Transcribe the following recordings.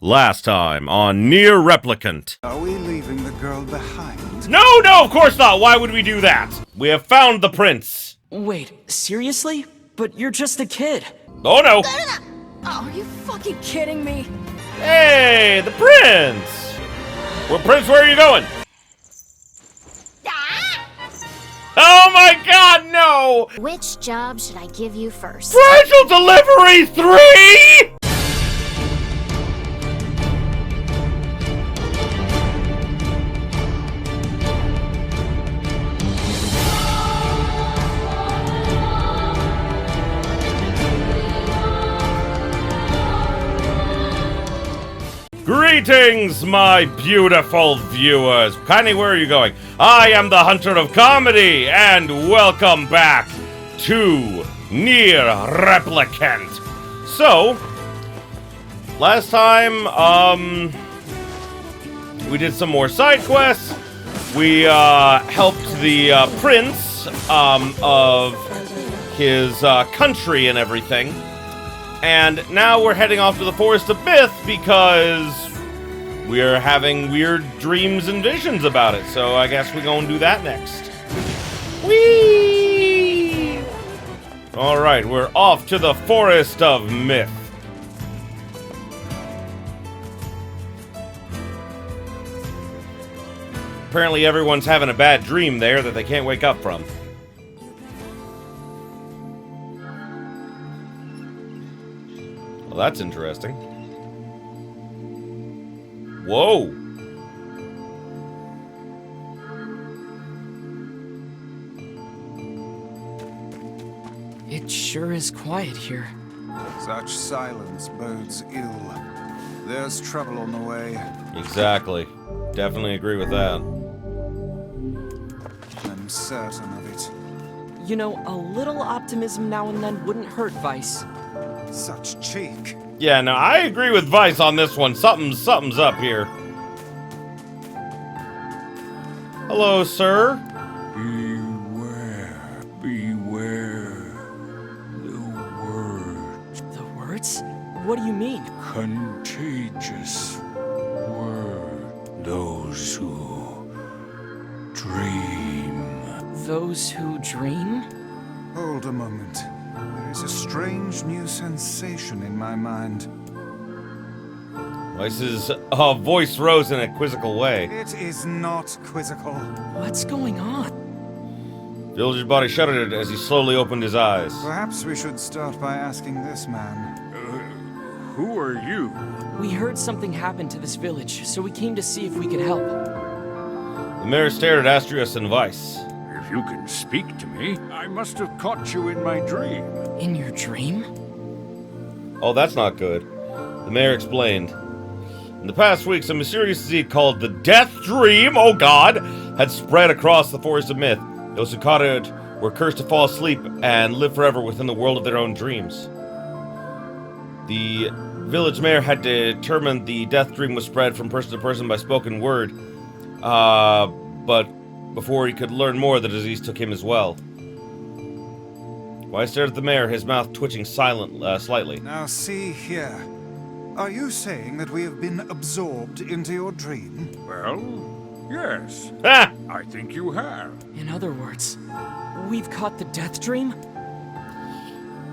Last time on Nier Replicant. Are we leaving the girl behind? No, of course not! Why would we do that? We have found the prince. Wait, seriously? But you're just a kid. Oh no! Oh, are you fucking kidding me? Hey, the prince! Well, Prince, where are you going? Oh my god, no! Which job should I give you first? Fragile Delivery 3?! Greetings, my beautiful viewers. Kindly, where are you going? I am the Hunter of Comedy, and welcome back to Nier Replicant. So, last time, we did some more side quests. We, helped the, prince, of his, country and everything. And now we're heading off to the Forest of Myth because we're having weird dreams and visions about it. So I guess we're gonna do that next. Whee! Alright, we're off to the Forest of Myth. Apparently everyone's having a bad dream there that they can't wake up from. Well, that's interesting. Whoa! It sure is quiet here. Such silence bodes ill. There's trouble on the way. Exactly. Definitely agree with that. I'm certain of it. You know, a little optimism now and then wouldn't hurt, Weiss. Such cheek. Yeah, no, I agree with Weiss on this one. Something's up here. Hello, sir. Beware. The word. The words? What do you mean? Contagious word. Those who dream. Those who dream? Hold a moment. There is a strange new sensation in my mind. Weiss's voice rose in a quizzical way. It is not quizzical. What's going on? Villager's body shuddered as he slowly opened his eyes. Perhaps we should start by asking this man. Who are you? We heard something happened to this village, so we came to see if we could help. The mayor stared at Astrius and Weiss. If you can speak to me, I must have caught you in my dream. In your dream? Oh, that's not good. The mayor explained. In the past weeks, a mysterious disease called the Death Dream, oh god, had spread across the Forest of Myth. Those who caught it were cursed to fall asleep and live forever within the world of their own dreams. The village mayor had determined the Death Dream was spread from person to person by spoken word, but before he could learn more, the disease took him as well. Weiss stared at the mayor, his mouth twitching slightly. Now see here. Are you saying that we have been absorbed into your dream? Well, yes. Ah! I think you have. In other words, we've caught the death dream?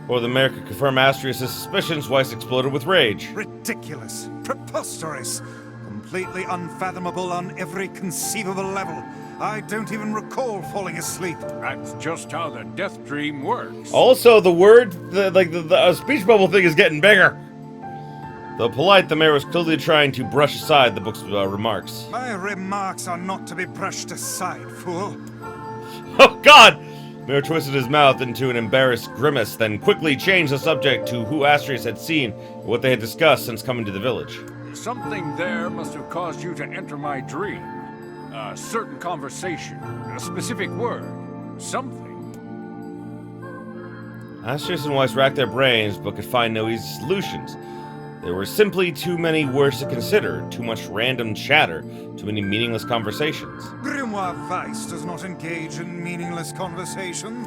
Before the mayor could confirm Astrius' suspicions, Weiss exploded with rage. Ridiculous. Preposterous. Completely unfathomable on every conceivable level. I don't even recall falling asleep. That's just how the death dream works. Also, the word, the speech bubble thing is getting bigger. Though polite, the mayor was clearly trying to brush aside the book's remarks. My remarks are not to be brushed aside, fool. Oh god! The mayor twisted his mouth into an embarrassed grimace, then quickly changed the subject to who Astrius had seen and what they had discussed since coming to the village. Something there must have caused you to enter my dream. A certain conversation, a specific word, something. Astrius and Weiss racked their brains, but could find no easy solutions. There were simply too many words to consider, too much random chatter, too many meaningless conversations. Grimoire Weiss does not engage in meaningless conversation.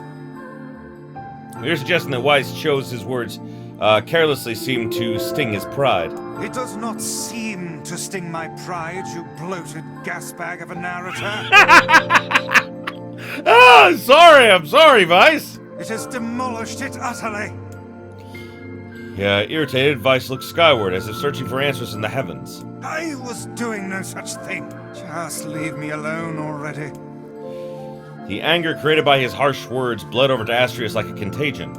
You're suggesting that Weiss chose his words carelessly seemed to sting his pride. It does not seem to sting my pride, you bloated gasbag of a narrator. I'm sorry, Weiss. It has demolished it utterly. Yeah, irritated, Weiss looked skyward as if searching for answers in the heavens. I was doing no such thing. Just leave me alone already. The anger created by his harsh words bled over to Astrius like a contagion.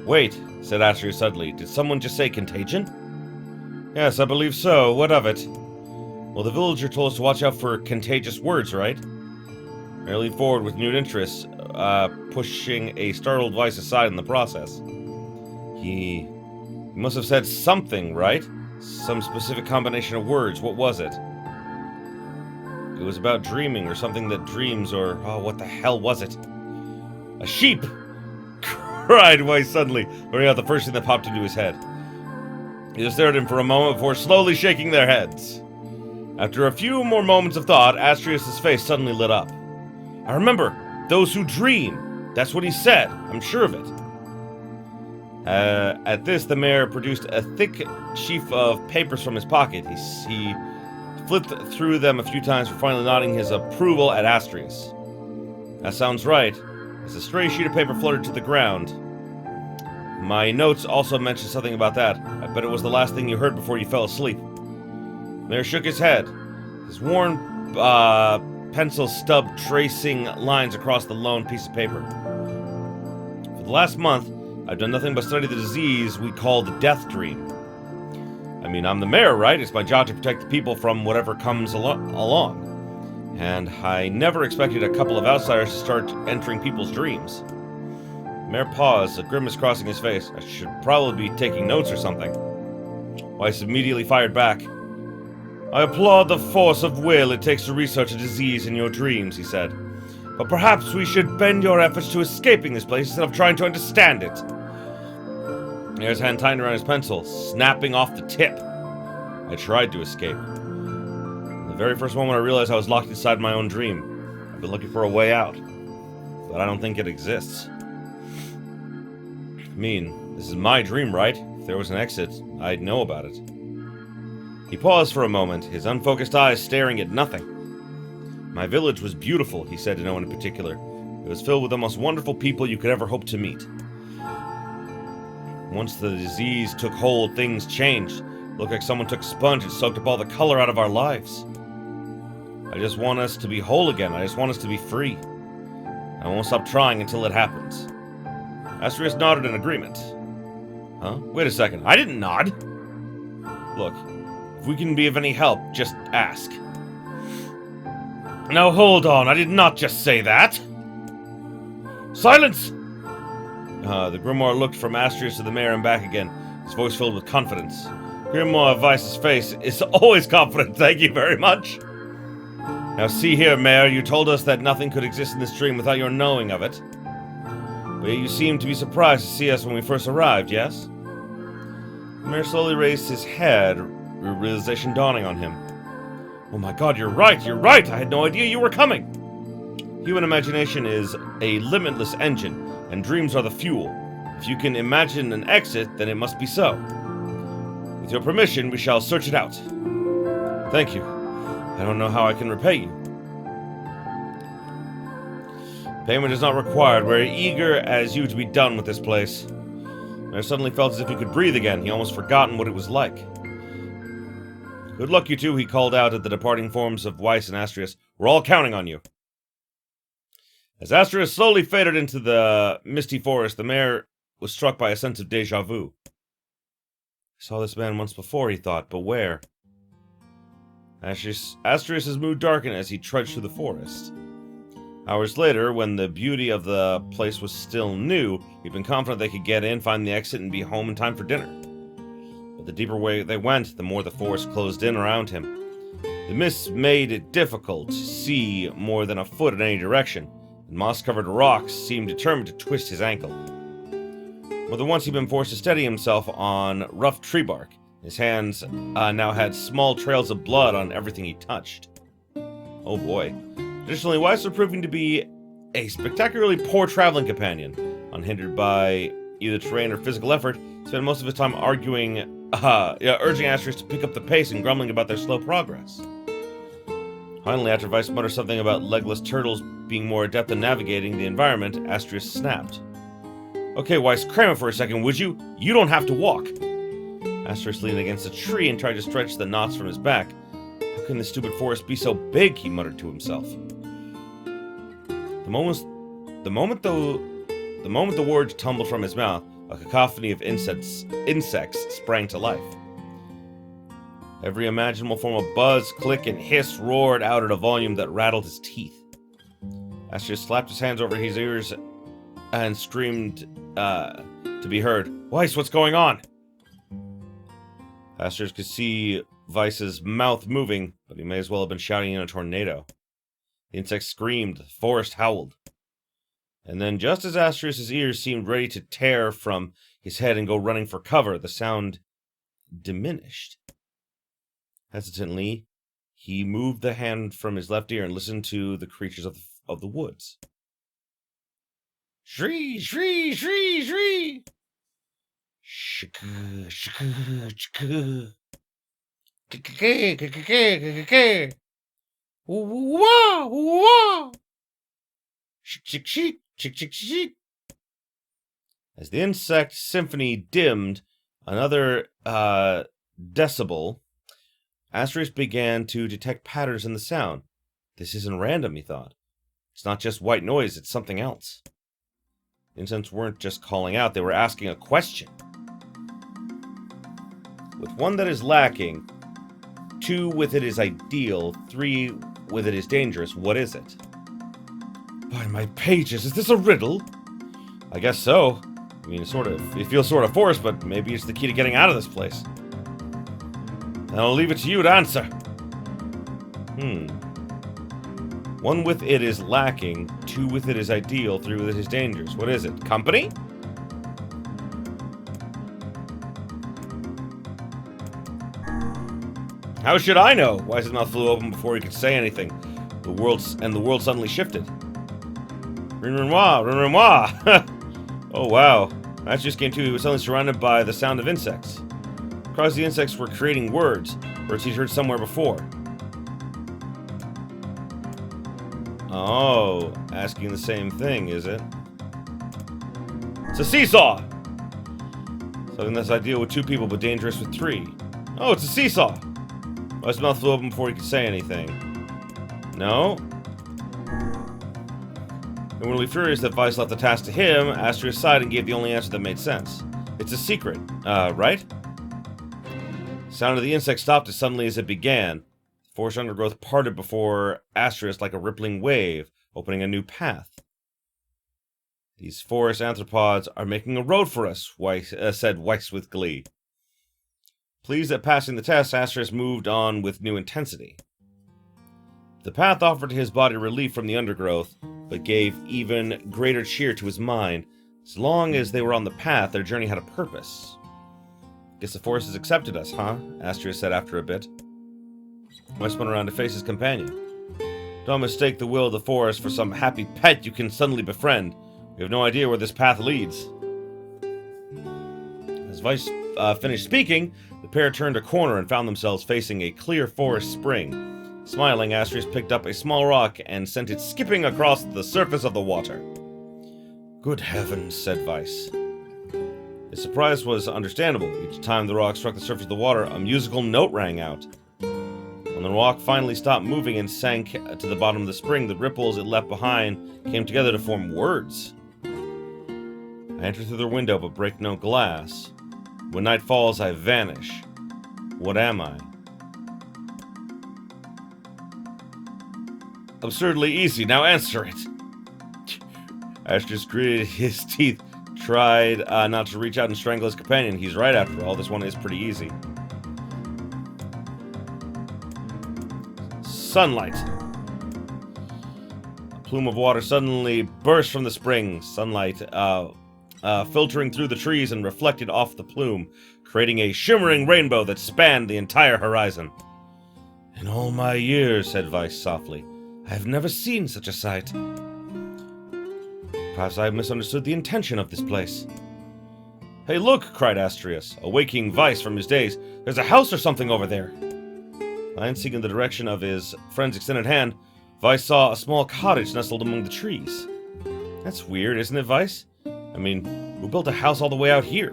Wait, said Astrius suddenly. Did someone just say contagion? Yes, I believe so. What of it? Well, the villager told us to watch out for contagious words, right? I leaned forward with renewed interest, pushing a startled Weiss aside in the process. He must have said something, right? Some specific combination of words. What was it? It was about dreaming, or something that dreams, or... oh, what the hell was it? A sheep! Cried Weiss suddenly, throwing out the first thing that popped into his head. He just stared at him for a moment before slowly shaking their heads. After a few more moments of thought, Astrius' face suddenly lit up. I remember, those who dream. That's what he said. I'm sure of it. At this, the mayor produced a thick sheaf of papers from his pocket. He flipped through them a few times before finally nodding his approval at Astrius. That sounds right. As a stray sheet of paper fluttered to the ground. My notes also mentioned something about that. I bet it was the last thing you heard before you fell asleep. The mayor shook his head. His worn pencil stub tracing lines across the lone piece of paper. For the last month, I've done nothing but study the disease we call the death dream. I mean, I'm the mayor, right? It's my job to protect the people from whatever comes along. And I never expected a couple of outsiders to start entering people's dreams. The mayor paused, a grimace crossing his face. I should probably be taking notes or something. Weiss immediately fired back. I applaud the force of will it takes to research a disease in your dreams, he said. But perhaps we should bend your efforts to escaping this place instead of trying to understand it. The mayor's hand tightened around his pencil, snapping off the tip. I tried to escape. The very first moment I realized I was locked inside my own dream. I've been looking for a way out, but I don't think it exists. I mean, this is my dream, right? If there was an exit, I'd know about it. He paused for a moment, his unfocused eyes staring at nothing. My village was beautiful, he said to no one in particular. It was filled with the most wonderful people you could ever hope to meet. Once the disease took hold, things changed. It looked like someone took a sponge and soaked up all the color out of our lives. I just want us to be whole again. I just want us to be free. I won't stop trying until it happens. Astrius nodded in agreement. Huh? Wait a second. I didn't nod. Look, if we can be of any help, just ask. Now hold on. I did not just say that. Silence! The grimoire looked from Astrius to the mayor and back again, his voice filled with confidence. Grimoire Weiss's face is always confident, thank you very much. Now see here, Mayor, you told us that nothing could exist in this dream without your knowing of it. But you seemed to be surprised to see us when we first arrived, yes? The mayor slowly raised his head, realization dawning on him. Oh my god, you're right! I had no idea you were coming! Human imagination is a limitless engine, and dreams are the fuel. If you can imagine an exit, then it must be so. With your permission, we shall search it out. Thank you. I don't know how I can repay you. Payment is not required. We're eager as you to be done with this place. I suddenly felt as if he could breathe again. He almost forgotten what it was like. Good luck, you two, he called out at the departing forms of Weiss and Astrius. We're all counting on you. As Astrius slowly faded into the misty forest, the mayor was struck by a sense of déjà vu. I saw this man once before, he thought, but where? Astrius' mood darkened as he trudged through the forest. Hours later, when the beauty of the place was still new, he'd been confident they could get in, find the exit, and be home in time for dinner. But the deeper way they went, the more the forest closed in around him. The mist made it difficult to see more than a foot in any direction, and moss-covered rocks seemed determined to twist his ankle. More than once he'd been forced to steady himself on rough tree bark. His hands now had small trails of blood on everything he touched. Oh boy. Additionally, Weiss was proving to be a spectacularly poor traveling companion. Unhindered by either terrain or physical effort, spent most of his time arguing, urging Astrius to pick up the pace and grumbling about their slow progress. Finally, after Weiss muttered something about legless turtles being more adept at navigating the environment, Astrius snapped. Okay, Weiss, cram it for a second, would you? You don't have to walk. Astrius leaned against a tree and tried to stretch the knots from his back. How can this stupid forest be so big? He muttered to himself. The moment the words tumbled from his mouth, a cacophony of insects sprang to life. Every imaginable form of buzz, click, and hiss roared out at a volume that rattled his teeth. Astrius slapped his hands over his ears and screamed to be heard. Weiss, what's going on? Astrius could see Weiss's mouth moving, but he may as well have been shouting in a tornado. The insects screamed, the forest howled. And then, just as Astrius' ears seemed ready to tear from his head and go running for cover, the sound diminished. Hesitantly, he moved the hand from his left ear and listened to the creatures of the woods. Shri, shri, shri, shri! Shka, shka, shka. Kikake, kikake, kikake. Wah, wah! Shik, shik, shik, shik, shik, shik. As the insect symphony dimmed another decibel, Astrius began to detect patterns in the sound. This isn't random, he thought. It's not just white noise, it's something else. The insects weren't just calling out, they were asking a question. With one that is lacking, 2 with it is ideal, 3 with it is dangerous, what is it? By my pages, is this a riddle? I guess so. I mean, it feels sort of forced, but maybe it's the key to getting out of this place. I'll leave it to you to answer. 1 with it is lacking, 2 with it is ideal, 3 with it is dangerous. What is it? Company? How should I know? Weiss's mouth flew open before he could say anything. The world suddenly shifted. Rin-rin-wah! Oh wow. Astrius came to, he was suddenly surrounded by the sound of insects. Across the insects were creating words he'd heard somewhere before. Oh, asking the same thing, is it? It's a seesaw! Something that's ideal with 2 people, but dangerous with 3. Oh, it's a seesaw! His mouth flew open before he could say anything. No? Inwardly furious that Weiss left the task to him, Astrius sighed and gave the only answer that made sense. It's a secret, right? The sound of the insect stopped as suddenly as it began. The forest undergrowth parted before Astrius like a rippling wave, opening a new path. These forest anthropods are making a road for us, said Weiss with glee. Pleased at passing the test, Astrius moved on with new intensity. The path offered his body relief from the undergrowth, but gave even greater cheer to his mind. As long as they were on the path, their journey had a purpose. Guess the forest has accepted us, huh? Astrius said after a bit. Weiss spun around to face his companion. Don't mistake the will of the forest for some happy pet you can suddenly befriend. We have no idea where this path leads. As Weiss finished speaking, the pair turned a corner and found themselves facing a clear forest spring. Smiling, Astrius picked up a small rock and sent it skipping across the surface of the water. Good heavens, said Weiss. His surprise was understandable. Each time the rock struck the surface of the water, a musical note rang out. When the rock finally stopped moving and sank to the bottom of the spring, the ripples it left behind came together to form words. I enter through the window but break no glass. When night falls, I vanish. What am I? Absurdly easy, now answer it. Astrius gritted his teeth, tried not to reach out and strangle his companion. He's right after all, this one is pretty easy. Sunlight. A plume of water suddenly burst from the spring. Sunlight filtering through the trees and reflected off the plume, creating a shimmering rainbow that spanned the entire horizon. In all my years, said Weiss softly, I have never seen such a sight. Perhaps I have misunderstood the intention of this place. Hey, look, cried Astrius, awaking Weiss from his daze. There's a house or something over there. Glancing in the direction of his friend's extended hand, Weiss saw a small cottage nestled among the trees. That's weird, isn't it, Weiss? I mean, who built a house all the way out here?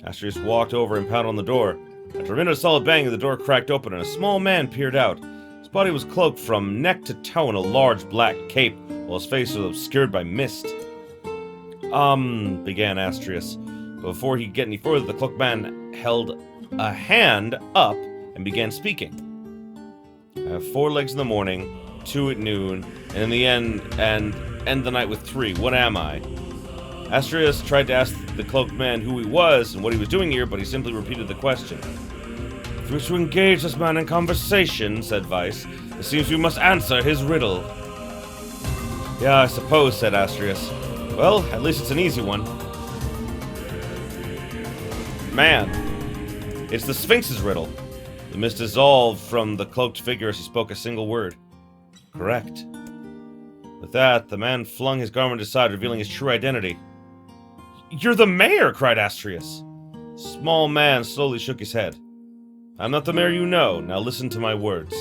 Astrius walked over and pounded on the door. After a minute of solid banging, the door cracked open and a small man peered out. His body was cloaked from neck to toe in a large black cape, while his face was obscured by mist. Began Astrius. But before he could get any further, the cloaked man held a hand up and began speaking. I have 4 legs in the morning, 2 at noon, and in the end the night with 3. What am I? Astrius tried to ask the cloaked man who he was and what he was doing here, but he simply repeated the question. If we wish to engage this man in conversation, said Weiss, it seems we must answer his riddle. Yeah, I suppose, said Astrius. Well, at least it's an easy one. Man, it's the Sphinx's riddle. The mist dissolved from the cloaked figure as he spoke a single word. Correct. With that, the man flung his garment aside, revealing his true identity. You're the mayor, cried Astrius. The small man slowly shook his head. I'm not the mayor you know. Now listen to my words.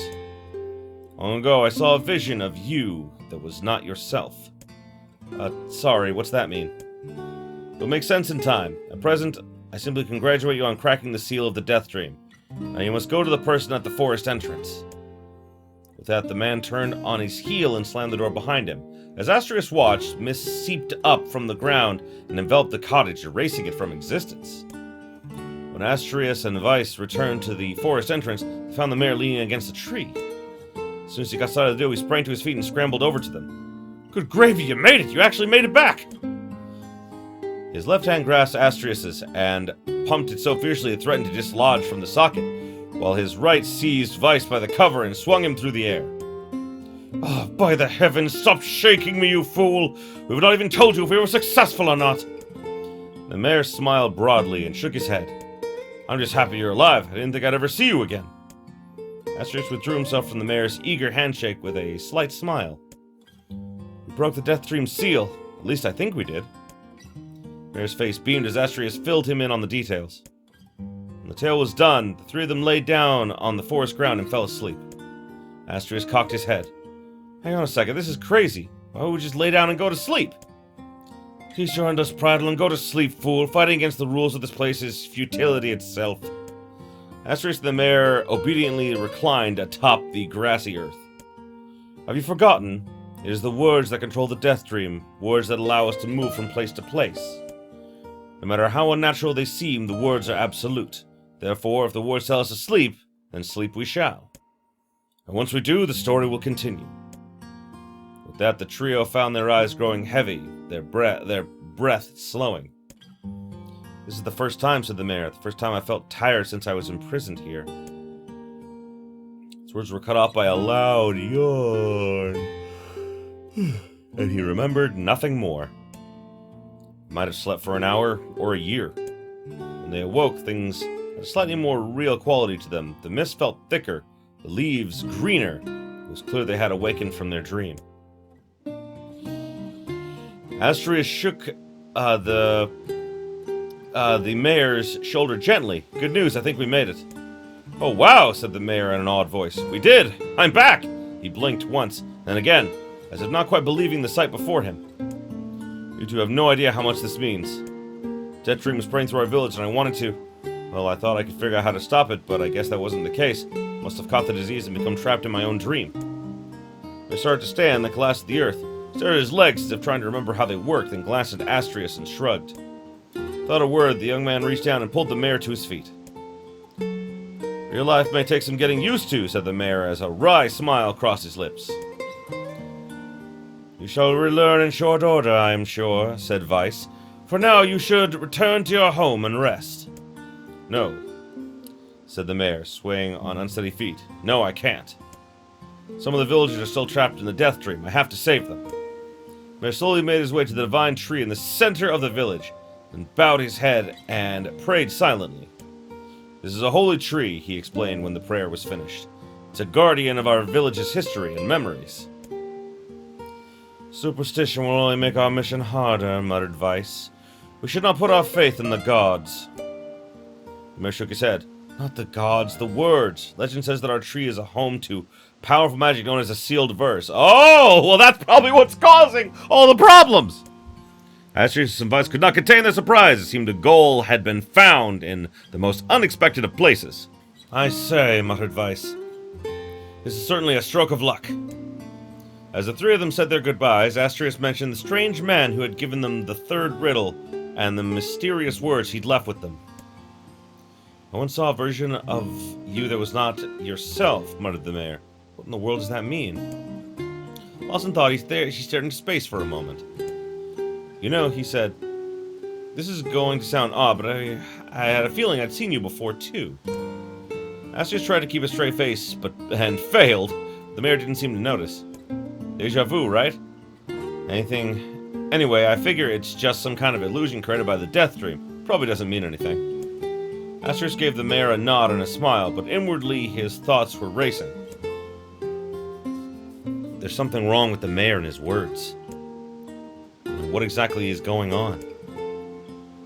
Long ago, I saw a vision of you that was not yourself. Sorry, what's that mean? It'll make sense in time. At present, I simply congratulate you on cracking the seal of the Death Dream. Now you must go to the person at the forest entrance. With that, the man turned on his heel and slammed the door behind him. As Astrius watched, mist seeped up from the ground and enveloped the cottage, erasing it from existence. When Astrius and Weiss returned to the forest entrance, they found the mayor leaning against a tree. As soon as he got sight of the duo, he sprang to his feet and scrambled over to them. Good gravy, you made it! You actually made it back! His left hand grasped Astrius's and pumped it so fiercely it threatened to dislodge from the socket, while his right seized Weiss by the cover and swung him through the air. Oh, by the heavens, stop shaking me, you fool! We've not even told you if we were successful or not! The mayor smiled broadly and shook his head. I'm just happy you're alive. I didn't think I'd ever see you again. Astrius withdrew himself from the mayor's eager handshake with a slight smile. We broke the Death Dream seal. At least I think we did. The mayor's face beamed as Astrius filled him in on the details. When the tale was done, the 3 of them lay down on the forest ground and fell asleep. Astrius cocked his head. Hang on a second, this is crazy. Why would we just lay down and go to sleep? Cease your endless prattle and go to sleep, fool. Fighting against the rules of this place is futility itself. Astrius and the mayor obediently reclined atop the grassy earth. Have you forgotten? It is the words that control the Death Dream, words that allow us to move from place to place. No matter how unnatural they seem, the words are absolute. Therefore, if the words tell us to sleep, then sleep we shall. And once we do, the story will continue. With that, the trio found their eyes growing heavy, their breath slowing. This is the first time, said the mayor, the first time I felt tired since I was imprisoned here. His words were cut off by a loud yawn. And he remembered nothing more. He might have slept for an hour or a year. When they awoke, things had a slightly more real quality to them. The mist felt thicker, the leaves greener. It was clear they had awakened from their dream. Astrius shook the mayor's shoulder gently. Good news, I think we made it. Oh wow, said the mayor in an awed voice. We did! I'm back! He blinked once, then again, as if not quite believing the sight before him. You two have no idea how much this means. Death Dream was spreading through our village and I wanted to. Well, I thought I could figure out how to stop it, but I guess that wasn't the case. Must have caught the disease and become trapped in my own dream. I started to stand, then collapsed to the earth. Stared at his legs as if trying to remember how they worked, then glanced at Astrius and shrugged. Without a word, the young man reached down and pulled the mayor to his feet. Your life may take some getting used to, said the mayor as a wry smile crossed his lips. You shall relearn in short order, I am sure, said Weiss. For now you should return to your home and rest. No, said the mayor, swaying on unsteady feet. No, I can't. Some of the villagers are still trapped in the Death Dream. I have to save them. The mayor slowly made his way to the divine tree in the center of the village, and bowed his head and prayed silently. This is a holy tree, he explained when the prayer was finished. It's a guardian of our village's history and memories. Superstition will only make our mission harder, muttered Weiss. We should not put our faith in the gods. The mayor shook his head. Not the gods, the words. Legend says that our tree is a home to powerful magic known as a sealed verse. Oh, well that's probably what's causing all the problems. Astrius and Weiss could not contain their surprise. It seemed a goal had been found in the most unexpected of places. I say, muttered Weiss. This is certainly a stroke of luck. As the three of them said their goodbyes, Astrius mentioned the strange man who had given them the third riddle and the mysterious words he'd left with them. I once saw a version of you that was not yourself, muttered the mayor. What in the world does that mean? Lawson thought she stared into space for a moment. You know, he said, this is going to sound odd, but I had a feeling I'd seen you before, too. Astrius tried to keep a straight face, and failed. The mayor didn't seem to notice. Deja vu, right? Anyway, I figure it's just some kind of illusion created by the death dream. Probably doesn't mean anything. Astrius gave the mayor a nod and a smile, but inwardly his thoughts were racing. There's something wrong with the mayor and his words. What exactly is going on?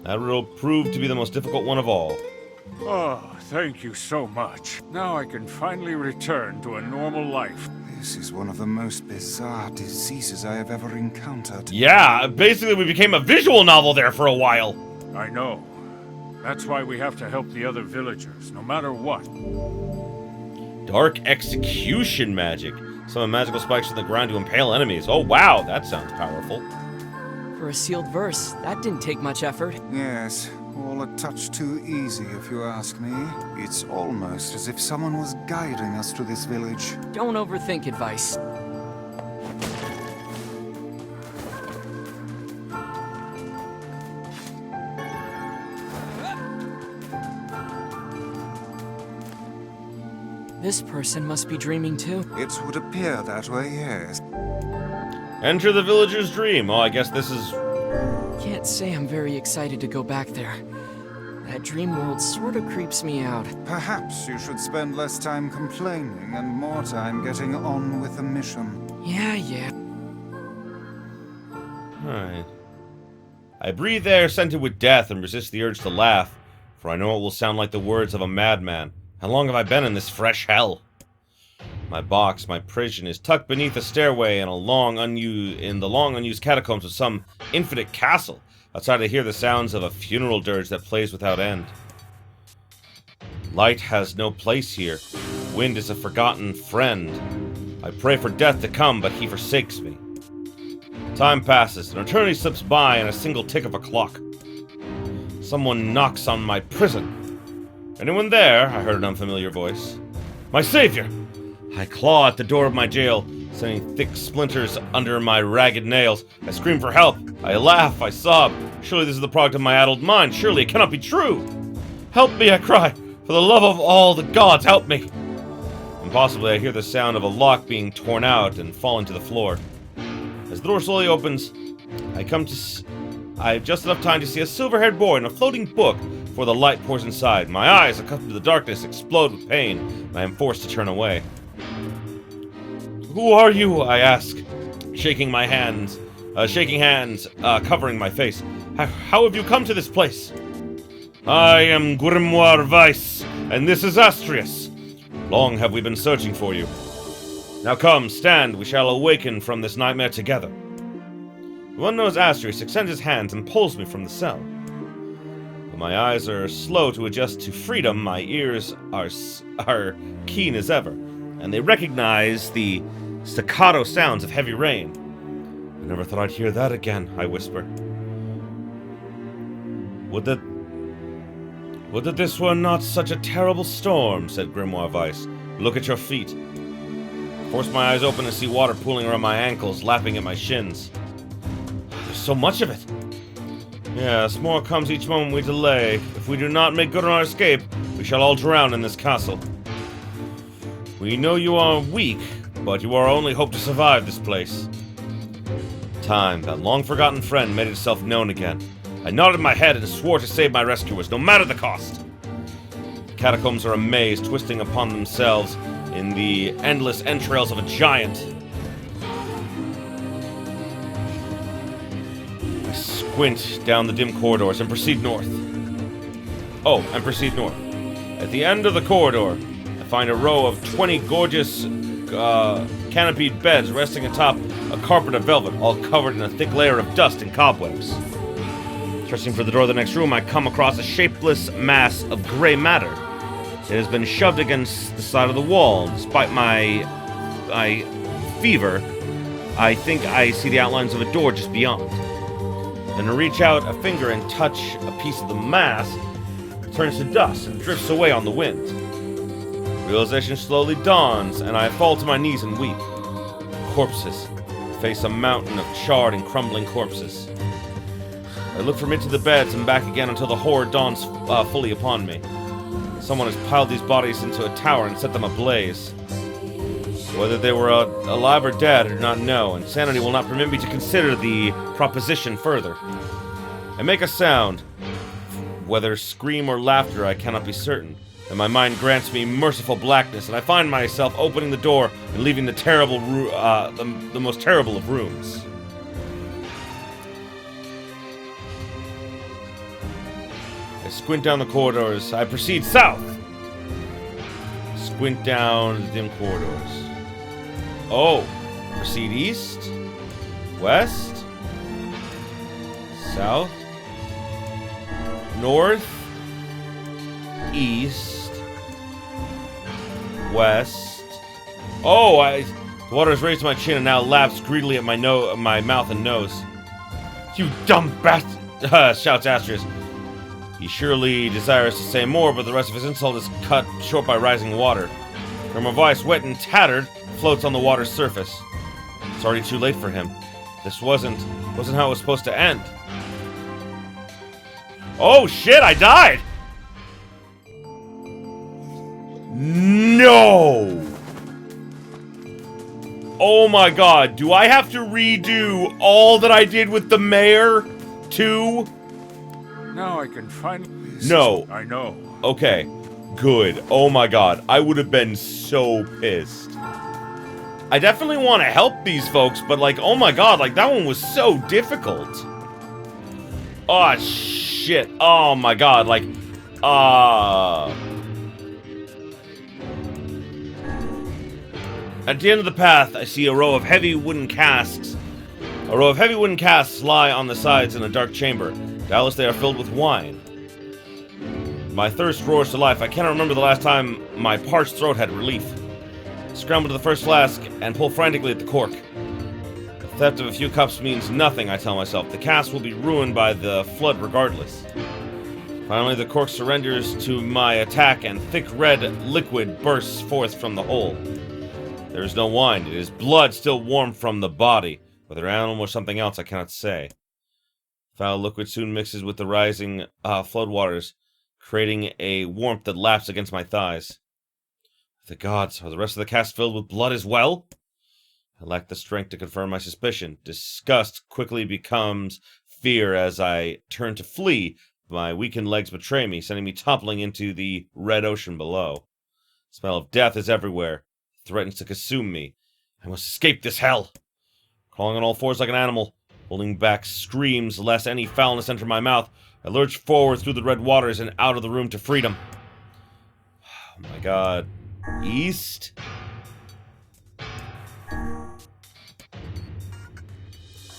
That riddle proved to be the most difficult one of all. Oh, thank you so much. Now I can finally return to a normal life. This is one of the most bizarre diseases I have ever encountered. Yeah, basically we became a visual novel there for a while. I know. That's why we have to help the other villagers, no matter what. Dark execution magic. Summon magical spikes from the ground to impale enemies. Oh wow, that sounds powerful. For a sealed verse, that didn't take much effort. Yes, all a touch too easy if you ask me. It's almost as if someone was guiding us to this village. Don't overthink advice. This person must be dreaming too. It would appear that way, yes. Enter the villager's dream. Oh, I guess this is... Can't say I'm very excited to go back there. That dream world sort of creeps me out. Perhaps you should spend less time complaining and more time getting on with the mission. Yeah. Alright. I breathe air scented with death and resist the urge to laugh, for I know it will sound like the words of a madman. How long have I been in this fresh hell? My box, my prison, is tucked beneath a stairway in the long unused catacombs of some infinite castle. Outside I hear the sounds of a funeral dirge that plays without end. Light has no place here. Wind is a forgotten friend. I pray for death to come, but he forsakes me. Time passes, an eternity slips by in a single tick of a clock. Someone knocks on my prison. Anyone there? I heard an unfamiliar voice. My savior! I claw at the door of my jail, sending thick splinters under my ragged nails. I scream for help. I laugh. I sob. Surely this is the product of my addled mind. Surely it cannot be true. Help me, I cry. For the love of all the gods, help me. And possibly I hear the sound of a lock being torn out and falling to the floor. As the door slowly opens, I have just enough time to see a silver-haired boy in a floating book before the light pours inside. My eyes, accustomed to the darkness, explode with pain, and I am forced to turn away. Who are you? I ask, shaking hands, covering my face. How have you come to this place? I am Grimoire Weiss, and this is Astrius. Long have we been searching for you. Now come, stand, we shall awaken from this nightmare together. The one knows Astrius extends his hands and pulls me from the cell. But my eyes are slow to adjust to freedom, my ears are keen as ever, and they recognize the staccato sounds of heavy rain. I never thought I'd hear that again, I whisper. Would that this were not such a terrible storm, said Grimoire Weiss. Look at your feet. I force my eyes open and see water pooling around my ankles, lapping at my shins. There's so much of it. Yes, more comes each moment we delay. If we do not make good on our escape, we shall all drown in this castle. We know you are weak, but you are our only hope to survive this place. Time, that long-forgotten friend, made itself known again. I nodded my head and swore to save my rescuers, no matter the cost. The catacombs are a maze, twisting upon themselves in the endless entrails of a giant. I squint down the dim corridors and proceed north. At the end of the corridor, I find a row of 20 gorgeous canopied beds resting atop a carpet of velvet, all covered in a thick layer of dust and cobwebs. Searching for the door of the next room, I come across a shapeless mass of gray matter. It has been shoved against the side of the wall. Despite my fever, I think I see the outlines of a door just beyond. Then I reach out a finger and touch a piece of the mass. It turns to dust and drifts away on the wind. Realization slowly dawns, and I fall to my knees and weep. Corpses. I face a mountain of charred and crumbling corpses. I look from into the beds and back again until the horror dawns fully upon me. Someone has piled these bodies into a tower and set them ablaze. Whether they were alive or dead, I do not know, and sanity will not permit me to consider the proposition further. I make a sound. Whether scream or laughter, I cannot be certain. And my mind grants me merciful blackness, and I find myself opening the door and leaving the terrible, the most terrible of rooms. I squint down the corridors. I proceed south. Squint down the dim corridors. Oh, proceed east, west, south, north, east, west. Oh, the water has raised to my chin and now laps greedily at my mouth and nose. You dumb bastard! Shouts Astrius. He surely desires to say more, but the rest of his insult is cut short by rising water. From a Weiss, wet and tattered, floats on the water's surface. It's already too late for him. This wasn't how it was supposed to end. Oh shit, I died! No! Oh my god, do I have to redo all that I did with the mayor, too? Now I can finally... No. I know. Okay, good. Oh my god, I would have been so pissed. I definitely want to help these folks, but like, oh my god, like that one was so difficult. Oh shit, oh my god, like, At the end of the path, I see a row of heavy wooden casks. A row of heavy wooden casks lie on the sides in a dark chamber. Doubtless they are filled with wine. My thirst roars to life. I cannot remember the last time my parched throat had relief. I scramble to the first flask and pull frantically at the cork. The theft of a few cups means nothing, I tell myself. The cask will be ruined by the flood regardless. Finally, the cork surrenders to my attack and thick red liquid bursts forth from the hole. There is no wine. It is blood still warm from the body. Whether animal or something else, I cannot say. Foul liquid soon mixes with the rising floodwaters, creating a warmth that laps against my thighs. The gods, are the rest of the cask filled with blood as well? I lack the strength to confirm my suspicion. Disgust quickly becomes fear as I turn to flee. My weakened legs betray me, sending me toppling into the red ocean below. The smell of death is everywhere. It threatens to consume me. I must escape this hell. Crawling on all fours like an animal, holding back screams lest any foulness enter my mouth, I lurch forward through the red waters and out of the room to freedom. Oh my god. East?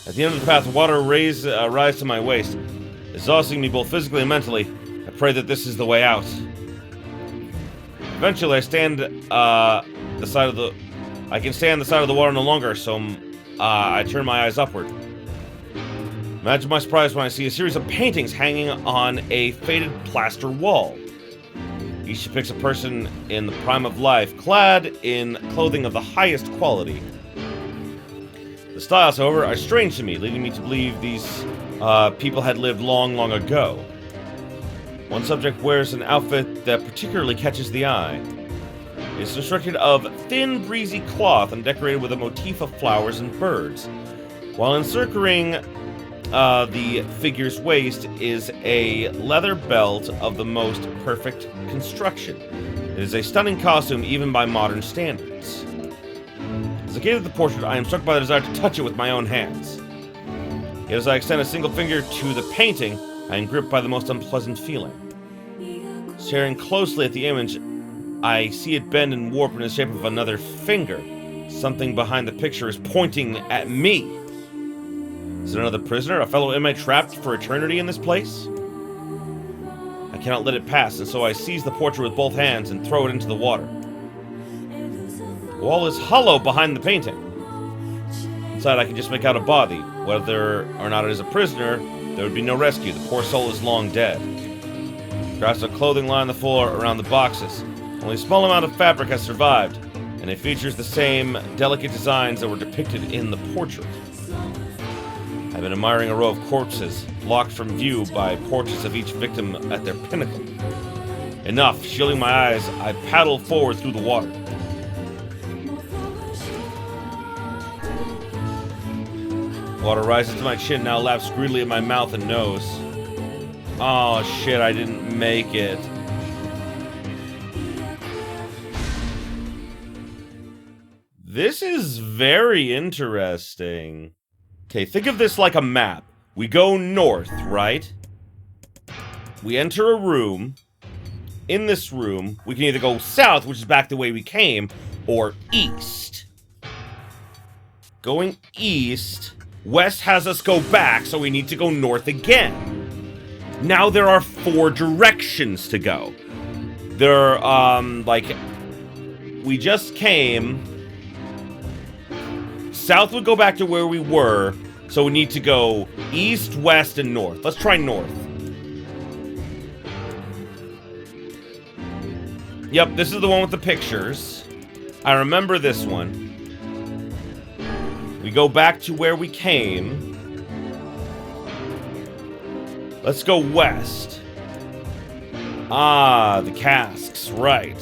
At the end of the path, the water rise to my waist, exhausting me both physically and mentally. I pray that this is the way out. Eventually, I stand the side of the... I can stand the side of the water no longer, so I turn my eyes upward. Imagine my surprise when I see a series of paintings hanging on a faded plaster wall. Each depicts a person in the prime of life, clad in clothing of the highest quality. The styles, however, are strange to me, leading me to believe these people had lived long, long ago. One subject wears an outfit that particularly catches the eye. It's constructed of thin, breezy cloth and decorated with a motif of flowers and birds. While encircling the figure's waist is a leather belt of the most perfect construction. It is a stunning costume even by modern standards. As I gaze at the portrait, I am struck by the desire to touch it with my own hands. Yet as I extend a single finger to the painting, I am gripped by the most unpleasant feeling. Staring closely at the image, I see it bend and warp in the shape of another finger. Something behind the picture is pointing at me. Is it another prisoner, a fellow inmate trapped for eternity in this place? I cannot let it pass, and so I seize the portrait with both hands and throw it into the water. The wall is hollow behind the painting. Inside, I can just make out a body. Whether or not it is a prisoner, there would be no rescue. The poor soul is long dead. Scraps of clothing line the floor around the boxes. Only a small amount of fabric has survived, and it features the same delicate designs that were depicted in the portrait. I've been admiring a row of corpses, blocked from view by portraits of each victim at their pinnacle. Enough. Shielding my eyes, I paddle forward through the water. Water rises to my chin, now laps greedily at my mouth and nose. Oh shit, I didn't make it. This is very interesting. Okay, think of this like a map. We go north, right? We enter a room. In this room, we can either go south, which is back the way we came, or east. Going east, west has us go back, so we need to go north again. Now there are 4 directions to go. There, like, we just came. South would go back to where we were, so we need to go east, west, and north. Let's try north. Yep, this is the one with the pictures. I remember this one. We go back to where we came. Let's go west. Ah, the casks, right.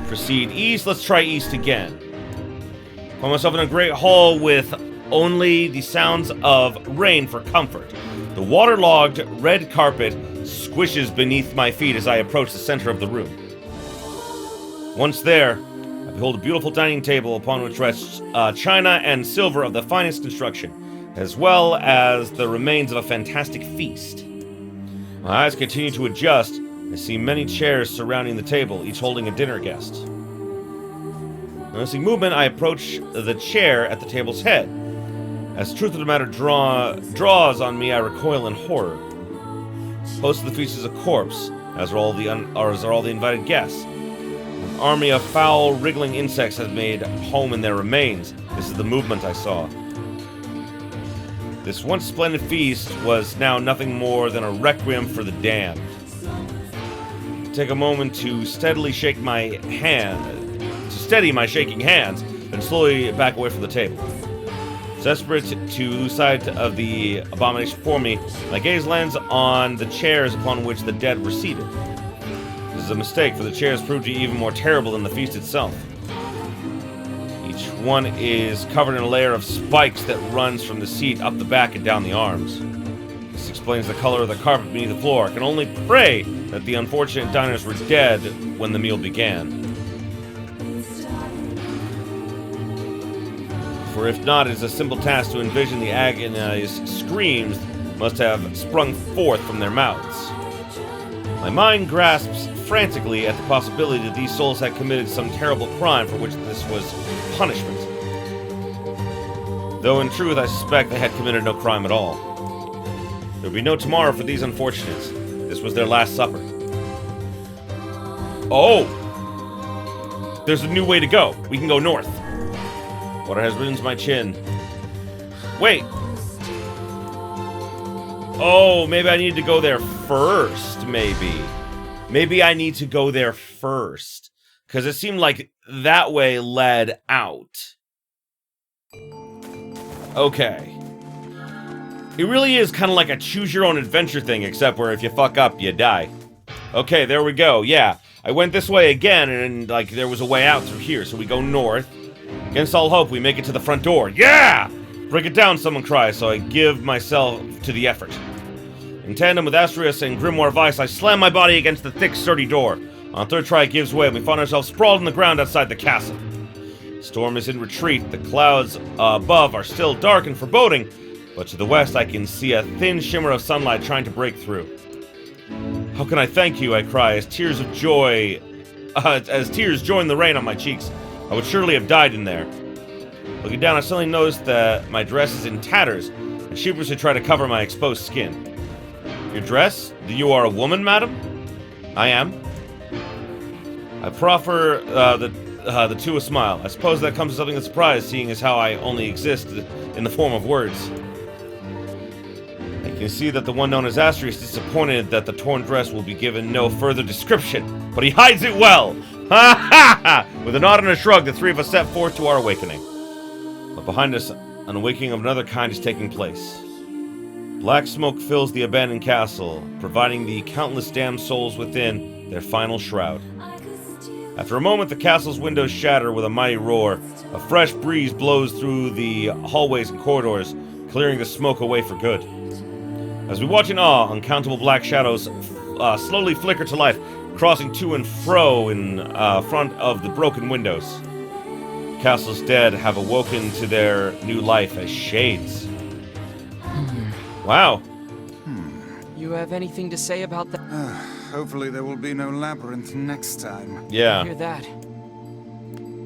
Proceed east, let's try east again. Find myself in a great hall with only the sounds of rain for comfort. The waterlogged red carpet squishes beneath my feet as I approach the center of the room. Once there, I behold a beautiful dining table upon which rests china and silver of the finest construction, as well as the remains of a fantastic feast. My eyes continue to adjust. I see many chairs surrounding the table, each holding a dinner guest. Noticing movement, I approach the chair at the table's head. As the truth of the matter draws on me, I recoil in horror. Close to the feast is a corpse, as are all the invited guests. An army of foul, wriggling insects has made home in their remains. This is the movement I saw. This once splendid feast was now nothing more than a requiem for the damned. I take a moment to steady my shaking hands, and slowly back away from the table. Desperate to lose sight of the abomination before me, my gaze lands on the chairs upon which the dead were seated. This is a mistake, for the chairs proved to be even more terrible than the feast itself. Each one is covered in a layer of spikes that runs from the seat up the back and down the arms. This explains the color of the carpet beneath the floor. I can only pray that the unfortunate diners were dead when the meal began. For if not, it is a simple task to envision the agonized screams must have sprung forth from their mouths. My mind grasps frantically at the possibility that these souls had committed some terrible crime for which this was punishment. Though in truth, I suspect they had committed no crime at all. There would be no tomorrow for these unfortunates. This was their last supper. Oh! There's a new way to go. We can go north. Water has risen to my chin. Wait! Oh, maybe I need to go there first, maybe. Maybe I need to go there first. Because it seemed like that way led out. Okay. It really is kind of like a choose-your-own-adventure thing, except where if you fuck up, you die. Okay, there we go. Yeah, I went this way again, and like there was a way out through here, so we go north. Against all hope, we make it to the front door. Yeah! Break it down, someone cries, so I give myself to the effort. In tandem with Astrius and Weiss, I slam my body against the thick, sturdy door. On third try, it gives way, and we find ourselves sprawled on the ground outside the castle. The storm is in retreat. The clouds above are still dark and foreboding, but to the west I can see a thin shimmer of sunlight trying to break through. How can I thank you, I cry, as tears join the rain on my cheeks. I would surely have died in there. Looking down, I suddenly noticed that my dress is in tatters, and sheepishly try to cover my exposed skin. Your dress? You are a woman, madam? I am. I proffer the two a smile. I suppose that comes as something of a surprise, seeing as how I only exist in the form of words. You can see that the one known as Astrius is disappointed that the torn dress will be given no further description, but he hides it well! Ha ha ha! With a nod and a shrug, the three of us set forth to our awakening. But behind us, an awakening of another kind is taking place. Black smoke fills the abandoned castle, providing the countless damned souls within their final shroud. After a moment, the castle's windows shatter with a mighty roar. A fresh breeze blows through the hallways and corridors, clearing the smoke away for good. As we watch in awe, uncountable black shadows slowly flicker to life, crossing to and fro in front of the broken windows. The castle's dead have awoken to their new life as shades. Wow. You have anything to say about that? Hopefully there will be no labyrinth next time. Yeah. Hear that?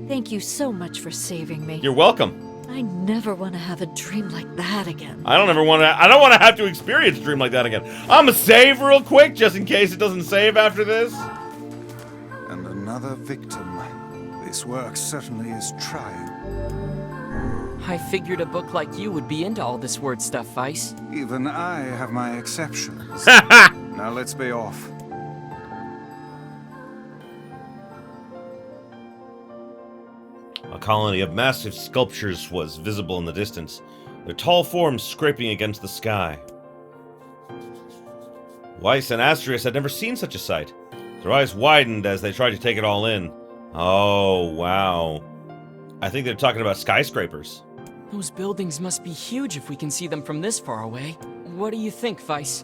Thank you so much for saving me. You're welcome. I never want to have a dream like that again. I don't want to have to experience a dream like that again. I'm gonna save real quick just in case it doesn't save after this. And another victim. This work certainly is trying. I figured a book like you would be into all this word stuff, Weiss. Even I have my exceptions. Now let's be off. A colony of massive sculptures was visible in the distance, their tall forms scraping against the sky. Weiss and Astrius had never seen such a sight. Their eyes widened as they tried to take it all in. Oh, wow. I think they're talking about skyscrapers. Those buildings must be huge if we can see them from this far away. What do you think, Weiss?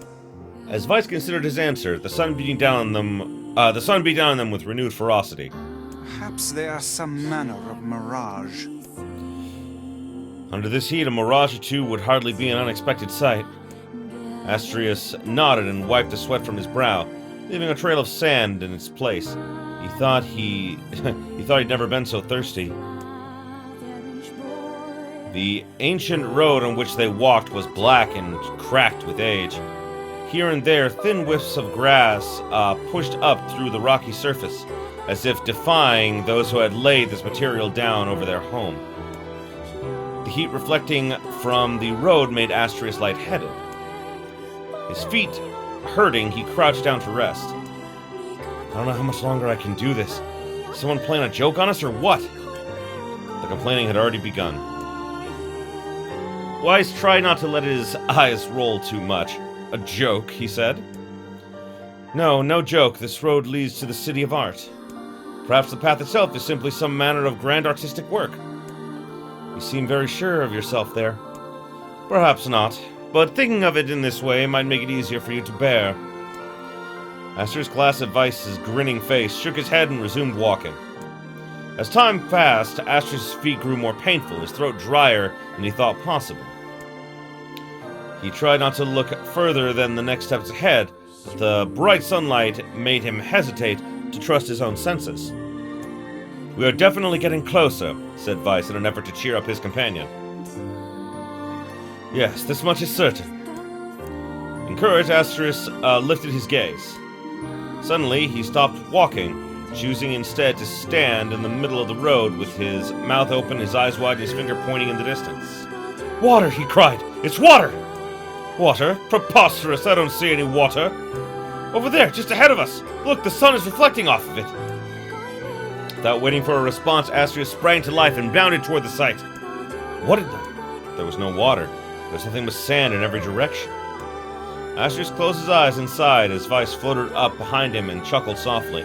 As Weiss considered his answer, the sun beat down on them with renewed ferocity. Perhaps they are some manner of mirage. Under this heat, a mirage or two would hardly be an unexpected sight. Astrius nodded and wiped the sweat from his brow, leaving a trail of sand in its place. He thought he'd never been so thirsty. The ancient road on which they walked was black and cracked with age. Here and there, thin wisps of grass pushed up through the rocky surface, as if defying those who had laid this material down over their home. The heat reflecting from the road made Astrius lightheaded. His feet hurting, he crouched down to rest. I don't know how much longer I can do this. Is someone playing a joke on us or what? The complaining had already begun. Weiss tried not to let his eyes roll too much. A joke, he said. No joke. This road leads to the City of Art. Perhaps the path itself is simply some manner of grand artistic work. You seem very sure of yourself there. Perhaps not, but thinking of it in this way might make it easier for you to bear. Astrius glanced at Weiss's grinning face, shook his head, and resumed walking. As time passed, Astrius' feet grew more painful, his throat drier than he thought possible. He tried not to look further than the next steps ahead, but the bright sunlight made him hesitate to trust his own senses. We are definitely getting closer, said Weiss in an effort to cheer up his companion. Yes, this much is certain. Encouraged, Astrius lifted his gaze. Suddenly, he stopped walking, choosing instead to stand in the middle of the road with his mouth open, his eyes wide, and his finger pointing in the distance. Water, he cried. It's water! Water? Preposterous, I don't see any water. Over there, just ahead of us. Look, the sun is reflecting off of it. Without waiting for a response, Astrius sprang to life and bounded toward the sight. What did that? There was no water. There was nothing but sand in every direction. Astrius closed his eyes and sighed as Weiss floated up behind him and chuckled softly.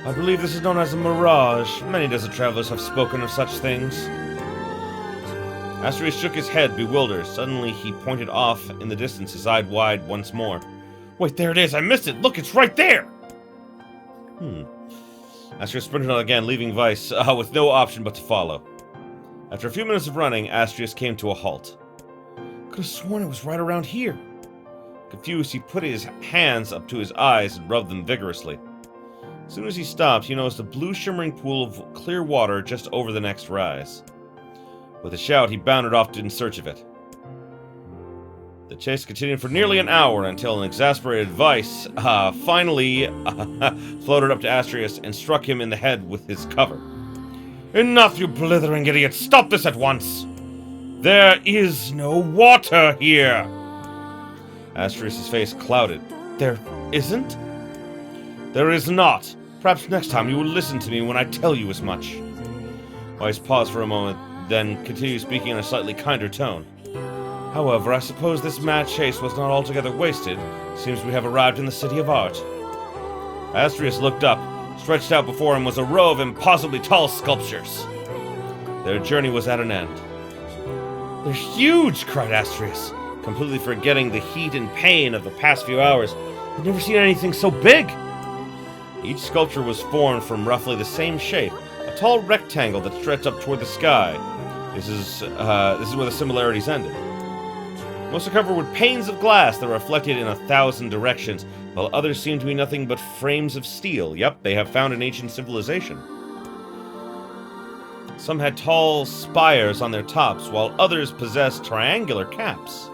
I believe this is known as a mirage. Many desert travelers have spoken of such things. Astrius shook his head, bewildered. Suddenly, he pointed off in the distance, his eyes wide once more. Wait, there it is! I missed it! Look, it's right there! Astrius sprinted on again, leaving Weiss with no option but to follow. After a few minutes of running, Astrius came to a halt. Could have sworn it was right around here. Confused, he put his hands up to his eyes and rubbed them vigorously. As soon as he stopped, he noticed a blue shimmering pool of clear water just over the next rise. With a shout, he bounded off in search of it. The chase continued for nearly an hour until an exasperated Weiss finally floated up to Astrius and struck him in the head with his cover. Enough, you blithering idiot! Stop this at once! There is no water here! Astrius' face clouded. There isn't? There is not. Perhaps next time you will listen to me when I tell you as much. Weiss paused for a moment, then continued speaking in a slightly kinder tone. However, I suppose this mad chase was not altogether wasted. Seems we have arrived in the City of Art. Astrius looked up. Stretched out before him was a row of impossibly tall sculptures. Their journey was at an end. They're huge, cried Astrius, completely forgetting the heat and pain of the past few hours. I've never seen anything so big. Each sculpture was formed from roughly the same shape, a tall rectangle that stretched up toward the sky. This is where the similarities ended. Most are covered with panes of glass that are reflected in 1,000 directions, while others seem to be nothing but frames of steel. Yep, they have found an ancient civilization. Some had tall spires on their tops, while others possessed triangular caps.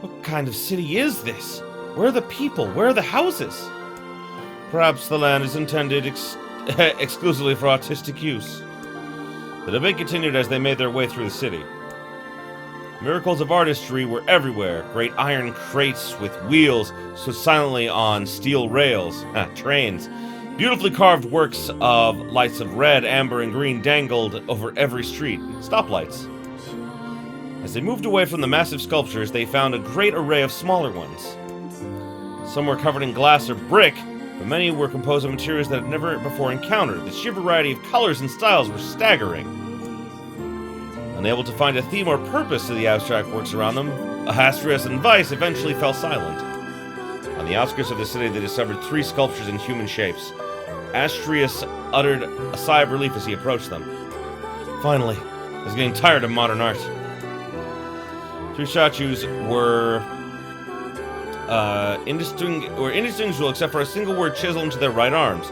What kind of city is this? Where are the people? Where are the houses? Perhaps the land is intended exclusively for artistic use. The debate continued as they made their way through the city. Miracles of artistry were everywhere. Great iron crates with wheels stood silently on steel rails, trains. Beautifully carved works of lights of red, amber, and green dangled over every street, stoplights. As they moved away from the massive sculptures, they found a great array of smaller ones. Some were covered in glass or brick, but many were composed of materials that had never before encountered. The sheer variety of colors and styles were staggering. Unable to find a theme or purpose to the abstract works around them, Astrius and Weiss eventually fell silent. On the outskirts of the city, they discovered 3 sculptures in human shapes. Astrius uttered a sigh of relief as he approached them. Finally, I was getting tired of modern art. 3 statues were indistinguishable except for a single word chiseled into their right arms.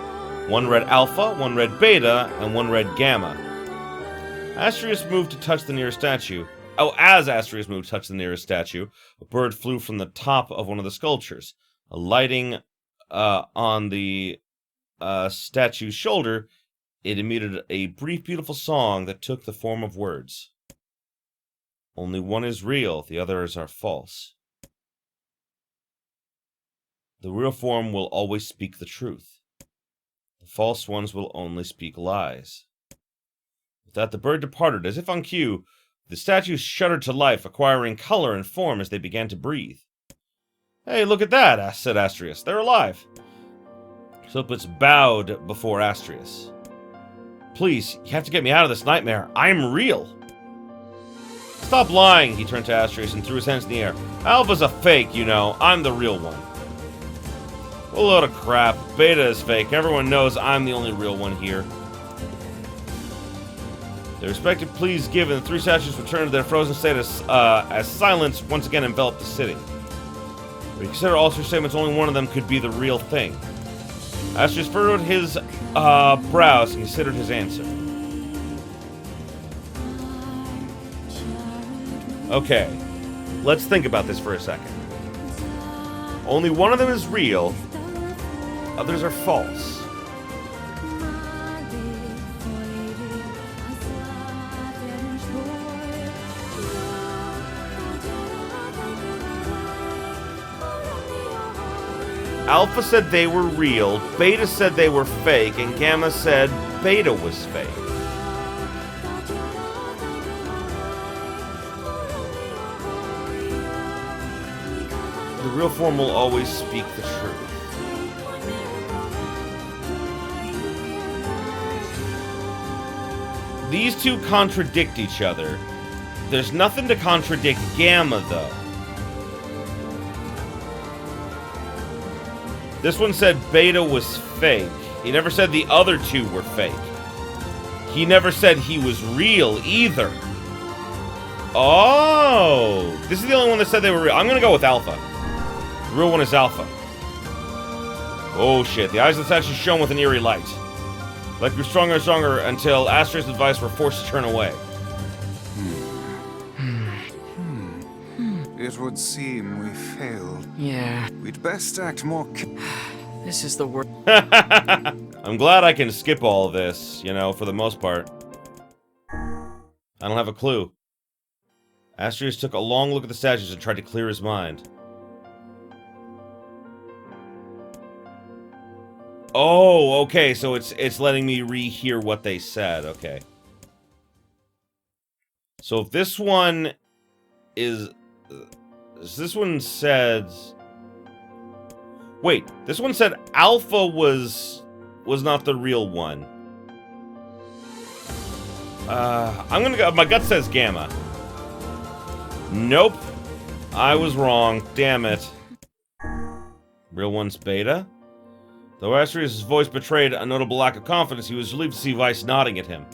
One read Alpha, one read Beta, and one read Gamma. Astrius moved to touch the nearest statue. As Astrius moved to touch the nearest statue, a bird flew from the top of one of the sculptures. Alighting on the statue's shoulder, it emitted a brief, beautiful song that took the form of words. Only one is real, the others are false. The real form will always speak the truth. The false ones will only speak lies. With that, the bird departed. As if on cue, the statues shuddered to life, acquiring color and form as they began to breathe. Hey, look at that, said Astrius. They're alive. Silpitz bowed before Astrius. Please, you have to get me out of this nightmare. I'm real. Stop lying, he turned to Astrius and threw his hands in the air. Alpha's a fake, you know. I'm the real one. A load of crap. Beta is fake. Everyone knows I'm the only real one here. The respective pleas given, the 3 statues returned to their frozen status as silence once again enveloped the city. But consider all three statements, only one of them could be the real thing. Astrius furrowed his brows and considered his answer. Okay, let's think about this for a second. Only one of them is real, others are false. Alpha said they were real, Beta said they were fake, and Gamma said Beta was fake. The real form will always speak the truth. These two contradict each other. There's nothing to contradict Gamma, though. This one said Beta was fake. He never said the other two were fake. He never said he was real, either. Oh! This is the only one that said they were real. I'm gonna go with Alpha. The real one is Alpha. Oh shit, the eyes of the statue shone with an eerie light. Light grew stronger and stronger until Astrius and Weiss were forced to turn away. It would seem we failed. Yeah, We'd best act more this is the worst. I'm glad I can skip all of this, you know, for the most part. I don't have a clue. Astrius took a long look at the statues and tried to clear his mind. Oh, okay, so it's letting me rehear what they said, okay. So if this one is... This one says... Wait, this one said Alpha was not the real one. I'm gonna go... My gut says Gamma. Nope. I was wrong. Damn it. Real one's Beta? Though Astrius' voice betrayed a notable lack of confidence, he was relieved to see Weiss nodding at him.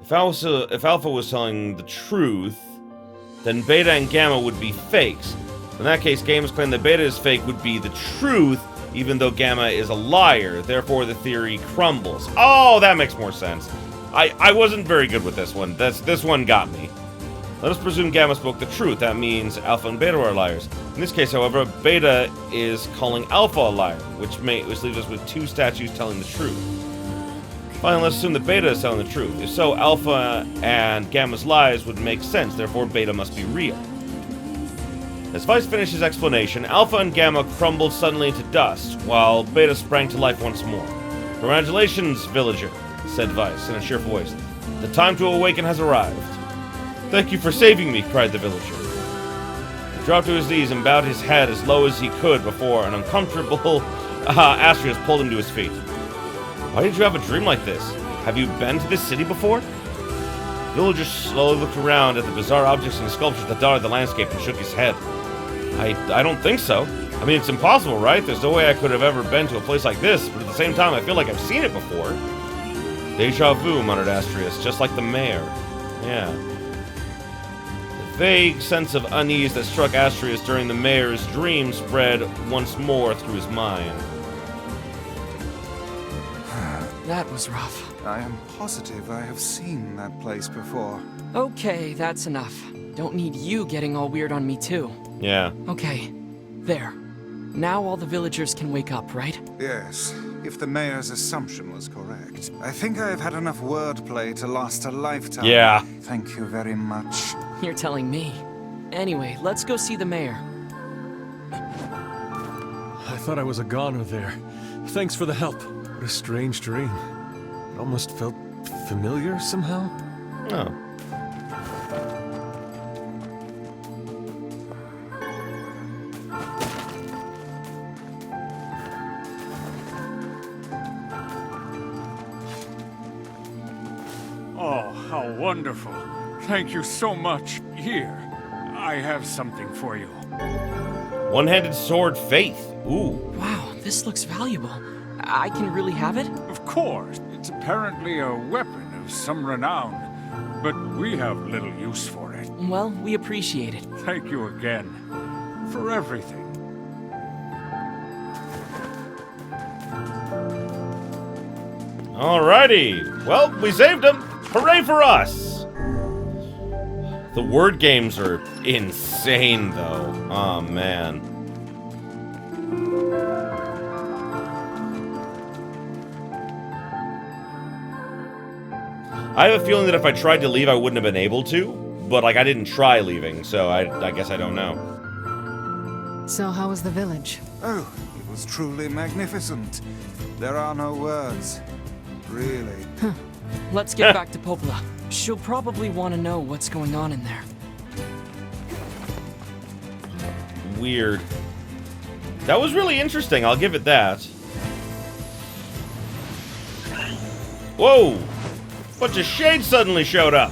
If Alpha was telling the truth, then Beta and Gamma would be fakes. In that case, Gamma's claim that Beta is fake would be the truth, even though Gamma is a liar. Therefore, the theory crumbles. Oh, that makes more sense. I wasn't very good with this one. This one got me. Let us presume Gamma spoke the truth. That means Alpha and Beta are liars. In this case, however, Beta is calling Alpha a liar, which leaves us with two statues telling the truth. Finally, let's assume that Beta is telling the truth. If so, Alpha and Gamma's lies would make sense. Therefore, Beta must be real. As Weiss finished his explanation, Alpha and Gamma crumbled suddenly into dust, while Beta sprang to life once more. Congratulations, villager, said Weiss in a cheerful voice. The time to awaken has arrived. Thank you for saving me, cried the villager. He dropped to his knees and bowed his head as low as he could before an uncomfortable Astrius pulled him to his feet. Why did you have a dream like this? Have you been to this city before? The villager slowly looked around at the bizarre objects and sculptures that dotted the landscape and shook his head. I don't think so. I mean, it's impossible, right? There's no way I could have ever been to a place like this, but at the same time, I feel like I've seen it before. Deja vu, muttered Astrius, just like the mayor. Yeah. The vague sense of unease that struck Astrius during the mayor's dream spread once more through his mind. That was rough. I am positive I have seen that place before. Okay, that's enough. Don't need you getting all weird on me too. Yeah. Okay, there. Now all the villagers can wake up, right? Yes, if the mayor's assumption was correct. I think I have had enough wordplay to last a lifetime. Yeah. Thank you very much. You're telling me. Anyway, let's go see the mayor. I thought I was a goner there. Thanks for the help. What a strange dream. It almost felt familiar somehow. Oh. Oh, how wonderful. Thank you so much. Here, I have something for you. One-handed sword Faith. Ooh. Wow, this looks valuable. I can really have it? Of course, it's apparently a weapon of some renown, but we have little use for it. Well, we appreciate it. Thank you again for everything. Alrighty. Well, we saved him. Hooray for us. The word games are insane, though. Oh, man. I have a feeling that if I tried to leave, I wouldn't have been able to. But, like, I didn't try leaving, so I guess I don't know. So how was the village? Oh, it was truly magnificent. There are no words. Really. Let's get back to Popola. She'll probably want to know what's going on in there. Weird. That was really interesting, I'll give it that. Whoa! Bunch of shades suddenly showed up.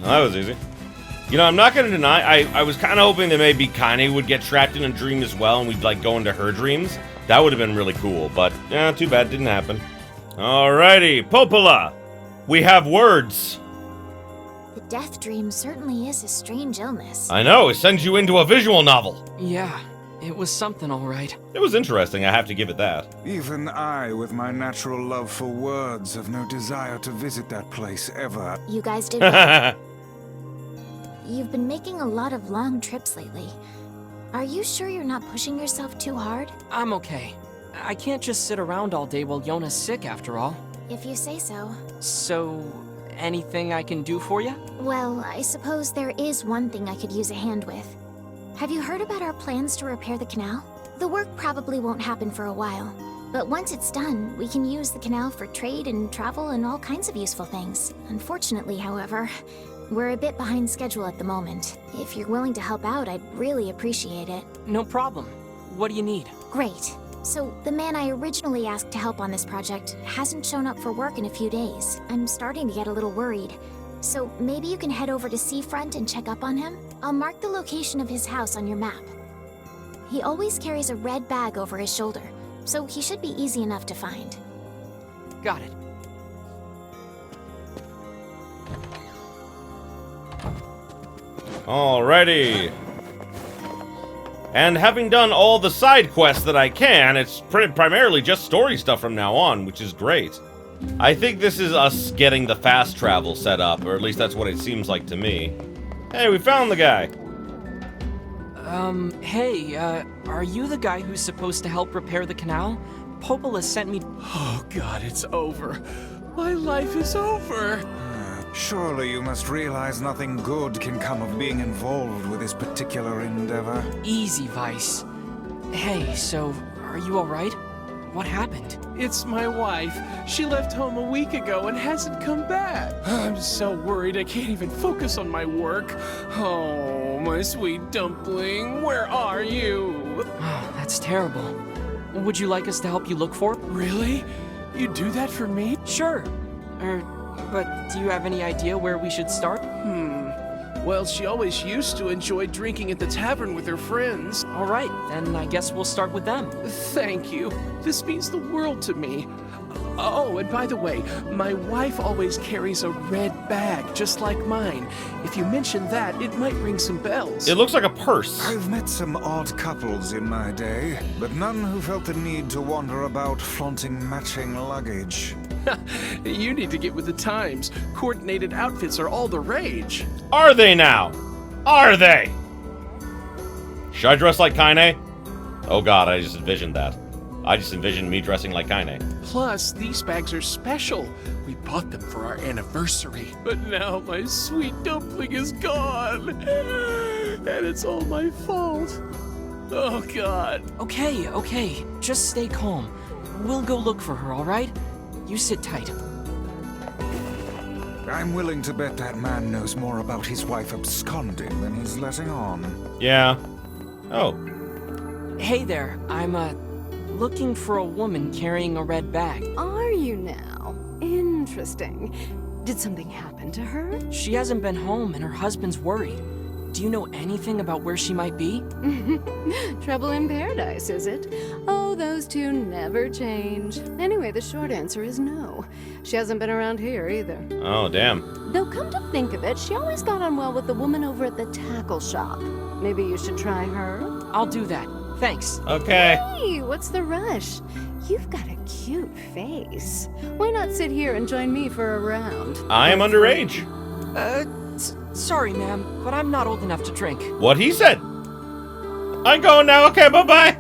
That was easy. You know, I'm not gonna deny, I was kind of hoping that maybe Kaine would get trapped in a dream as well, and we'd, like, go into her dreams. That would have been really cool, but, yeah, too bad, didn't happen. Alrighty, Popola! We have words. The death dream certainly is a strange illness. I know, it sends you into a visual novel. Yeah, it was something all right. It was interesting, I have to give it that. Even I, with my natural love for words, have no desire to visit that place ever. You guys did well. You've been making a lot of long trips lately. Are you sure you're not pushing yourself too hard? I'm okay. I can't just sit around all day while Yonah's sick, after all. If you say so. So, anything I can do for you? Well, I suppose there is one thing I could use a hand with. Have you heard about our plans to repair the canal? The work probably won't happen for a while, but once it's done, we can use the canal for trade and travel and all kinds of useful things. Unfortunately, however, we're a bit behind schedule at the moment. If you're willing to help out, I'd really appreciate it. No problem. What do you need? Great. So, the man I originally asked to help on this project hasn't shown up for work in a few days. I'm starting to get a little worried. So, maybe you can head over to Seafront and check up on him? I'll mark the location of his house on your map. He always carries a red bag over his shoulder, so he should be easy enough to find. Got it. Alrighty. And having done all the side quests that I can, it's primarily just story stuff from now on, which is great. I think this is us getting the fast travel set up, or at least that's what it seems like to me. Hey, we found the guy. Hey, are you the guy who's supposed to help repair the canal? Popola sent me... Oh god, it's over. My life is over. Surely you must realize nothing good can come of being involved with this particular endeavor. Easy, Weiss. Hey, so, are you alright? What happened? It's my wife. She left home a week ago and hasn't come back. I'm so worried I can't even focus on my work. Oh, my sweet dumpling, where are you? Oh, that's terrible. Would you like us to help you look for her? Really? You do that for me? Sure. But do you have any idea where we should start? Well, she always used to enjoy drinking at the tavern with her friends. Alright, then I guess we'll start with them. Thank you. This means the world to me. Oh, and by the way, my wife always carries a red bag, just like mine. If you mention that, it might ring some bells. It looks like a purse. I've met some odd couples in my day, but none who felt the need to wander about flaunting matching luggage. You need to get with the times. Coordinated outfits are all the rage. Are they now? Are they? Should I dress like Kaine? Oh god, I just envisioned that. I just envisioned me dressing like Kaine. Plus, these bags are special. We bought them for our anniversary. But now my sweet dumpling is gone. And it's all my fault. Oh god. Okay. Just stay calm. We'll go look for her, alright? You sit tight. I'm willing to bet that man knows more about his wife absconding than he's letting on. Yeah. Oh. Hey there, I'm, looking for a woman carrying a red bag. Are you now? Interesting. Did something happen to her? She hasn't been home and her husband's worried. Do you know anything about where she might be? Trouble in paradise, is it? Oh, those two never change. Anyway, the short answer is no. She hasn't been around here either. Oh, damn. Though come to think of it, she always got on well with the woman over at the tackle shop. Maybe you should try her? I'll do that. Thanks. Okay. Hey, what's the rush? You've got a cute face. Why not sit here and join me for a round? I am underage. Sorry, ma'am, but I'm not old enough to drink. What he said. I'm going now. Okay, bye-bye.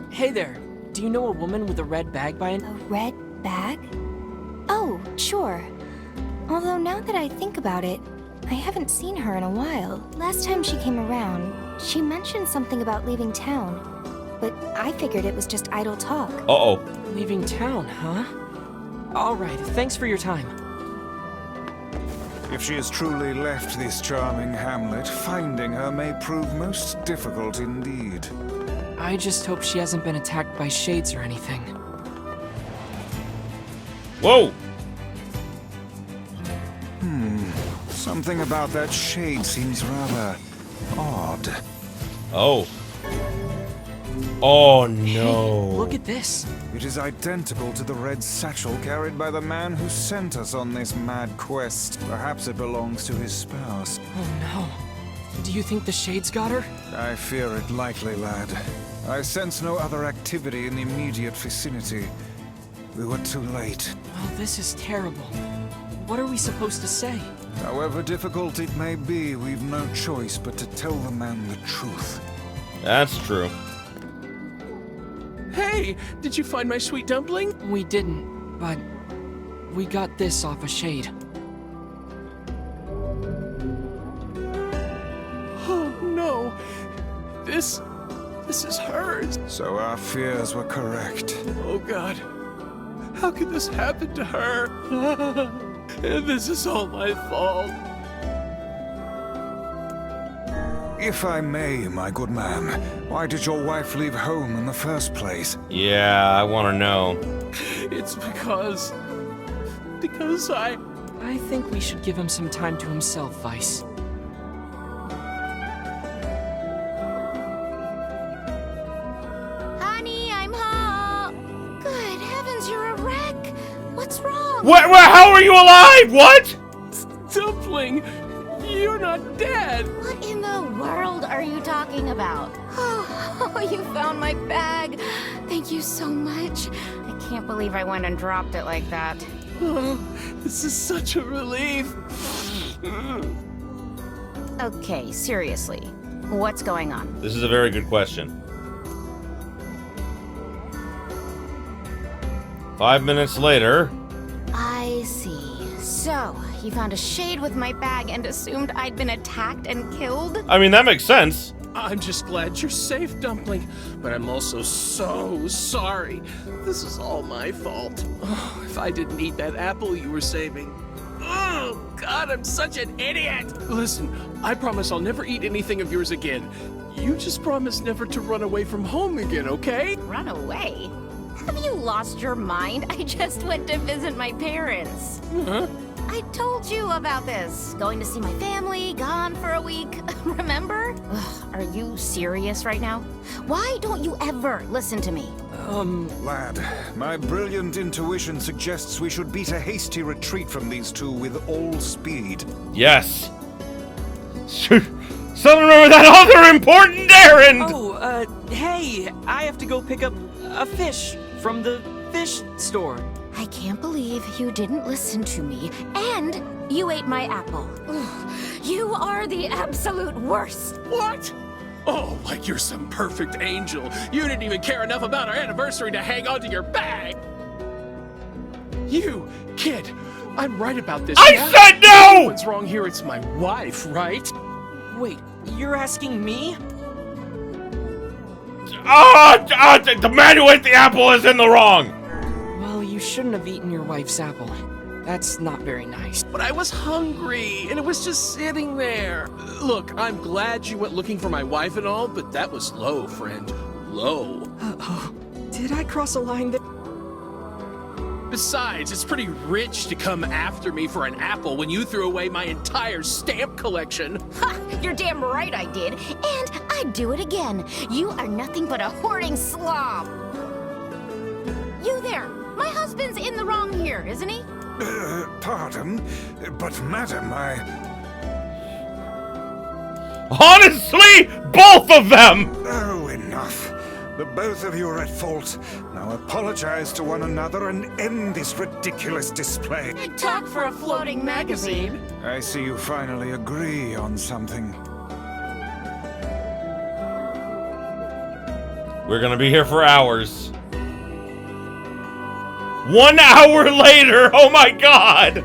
Hey there, do you know a woman with a red bag by A red bag? Oh, sure. Although now that I think about it, I haven't seen her in a while. Last time she came around, she mentioned something about leaving town. But I figured it was just idle talk. Uh-oh. Leaving town, huh? Alright, thanks for your time. If she has truly left this charming hamlet, finding her may prove most difficult indeed. I just hope she hasn't been attacked by shades or anything. Whoa! Something about that shade seems rather odd. Oh. Oh no. Hey, look at this. It is identical to the red satchel carried by the man who sent us on this mad quest. Perhaps it belongs to his spouse. Oh no. Do you think the shades got her? I fear it likely, lad. I sense no other activity in the immediate vicinity. We were too late. Well, this is terrible. What are we supposed to say? However difficult it may be, we've no choice but to tell the man the truth. That's true. Hey, did you find my sweet dumpling? We didn't, but we got this off a shade. Oh no, this is hers. So our fears were correct. Oh God, how could this happen to her? This is all my fault. If I may, my good man, why did your wife leave home in the first place? Yeah, I want to know. It's because I think we should give him some time to himself, Weiss. Honey, I'm home. Good heavens, you're a wreck. What's wrong? What? How are you alive? What? Dumpling, you're not dead. What in the world are you talking about? Oh, you found my bag. Thank you so much. I can't believe I went and dropped it like that. Oh, this is such a relief. Okay, seriously. What's going on? This is a very good question. 5 minutes later. I see. So, you found a shade with my bag and assumed I'd been attacked and killed? I mean, that makes sense. I'm just glad you're safe, Dumpling, but I'm also so sorry. This is all my fault. Oh, if I didn't eat that apple you were saving. Oh, God, I'm such an idiot. Listen, I promise I'll never eat anything of yours again. You just promise never to run away from home again, okay? Run away? Have you lost your mind? I just went to visit my parents. Huh? I told you about this. Going to see my family, gone for a week. Remember? Ugh, are you serious right now? Why don't you ever listen to me? Lad, my brilliant intuition suggests we should beat a hasty retreat from these two with all speed. Yes. Someone remember that other important errand! Oh, hey, I have to go pick up a fish from the fish store. I can't believe you didn't listen to me, and you ate my apple. Ugh, you are the absolute worst. What? Oh, like you're some perfect angel. You didn't even care enough about our anniversary to hang on to your bag. You, kid, I'm right about this. I said no! What's wrong here? It's my wife, right? Wait, you're asking me? The man who ate the apple is in the wrong! Well, you shouldn't have eaten your wife's apple. That's not very nice. But I was hungry, and it was just sitting there. Look, I'm glad you went looking for my wife and all, but that was low, friend. Low. Uh-oh. Did I cross a line that... Besides, it's pretty rich to come after me for an apple when you threw away my entire stamp collection. Ha! You're damn right I did, and I'd do it again. You are nothing but a hoarding slob. You there! My husband's in the wrong here, isn't he? Pardon, but madam, Honestly, both of them! Oh, enough. The both of you are at fault. Now apologize to one another and end this ridiculous display. Talk for a floating magazine. I see you finally agree on something. We're gonna be here for hours. 1 hour later! Oh my god!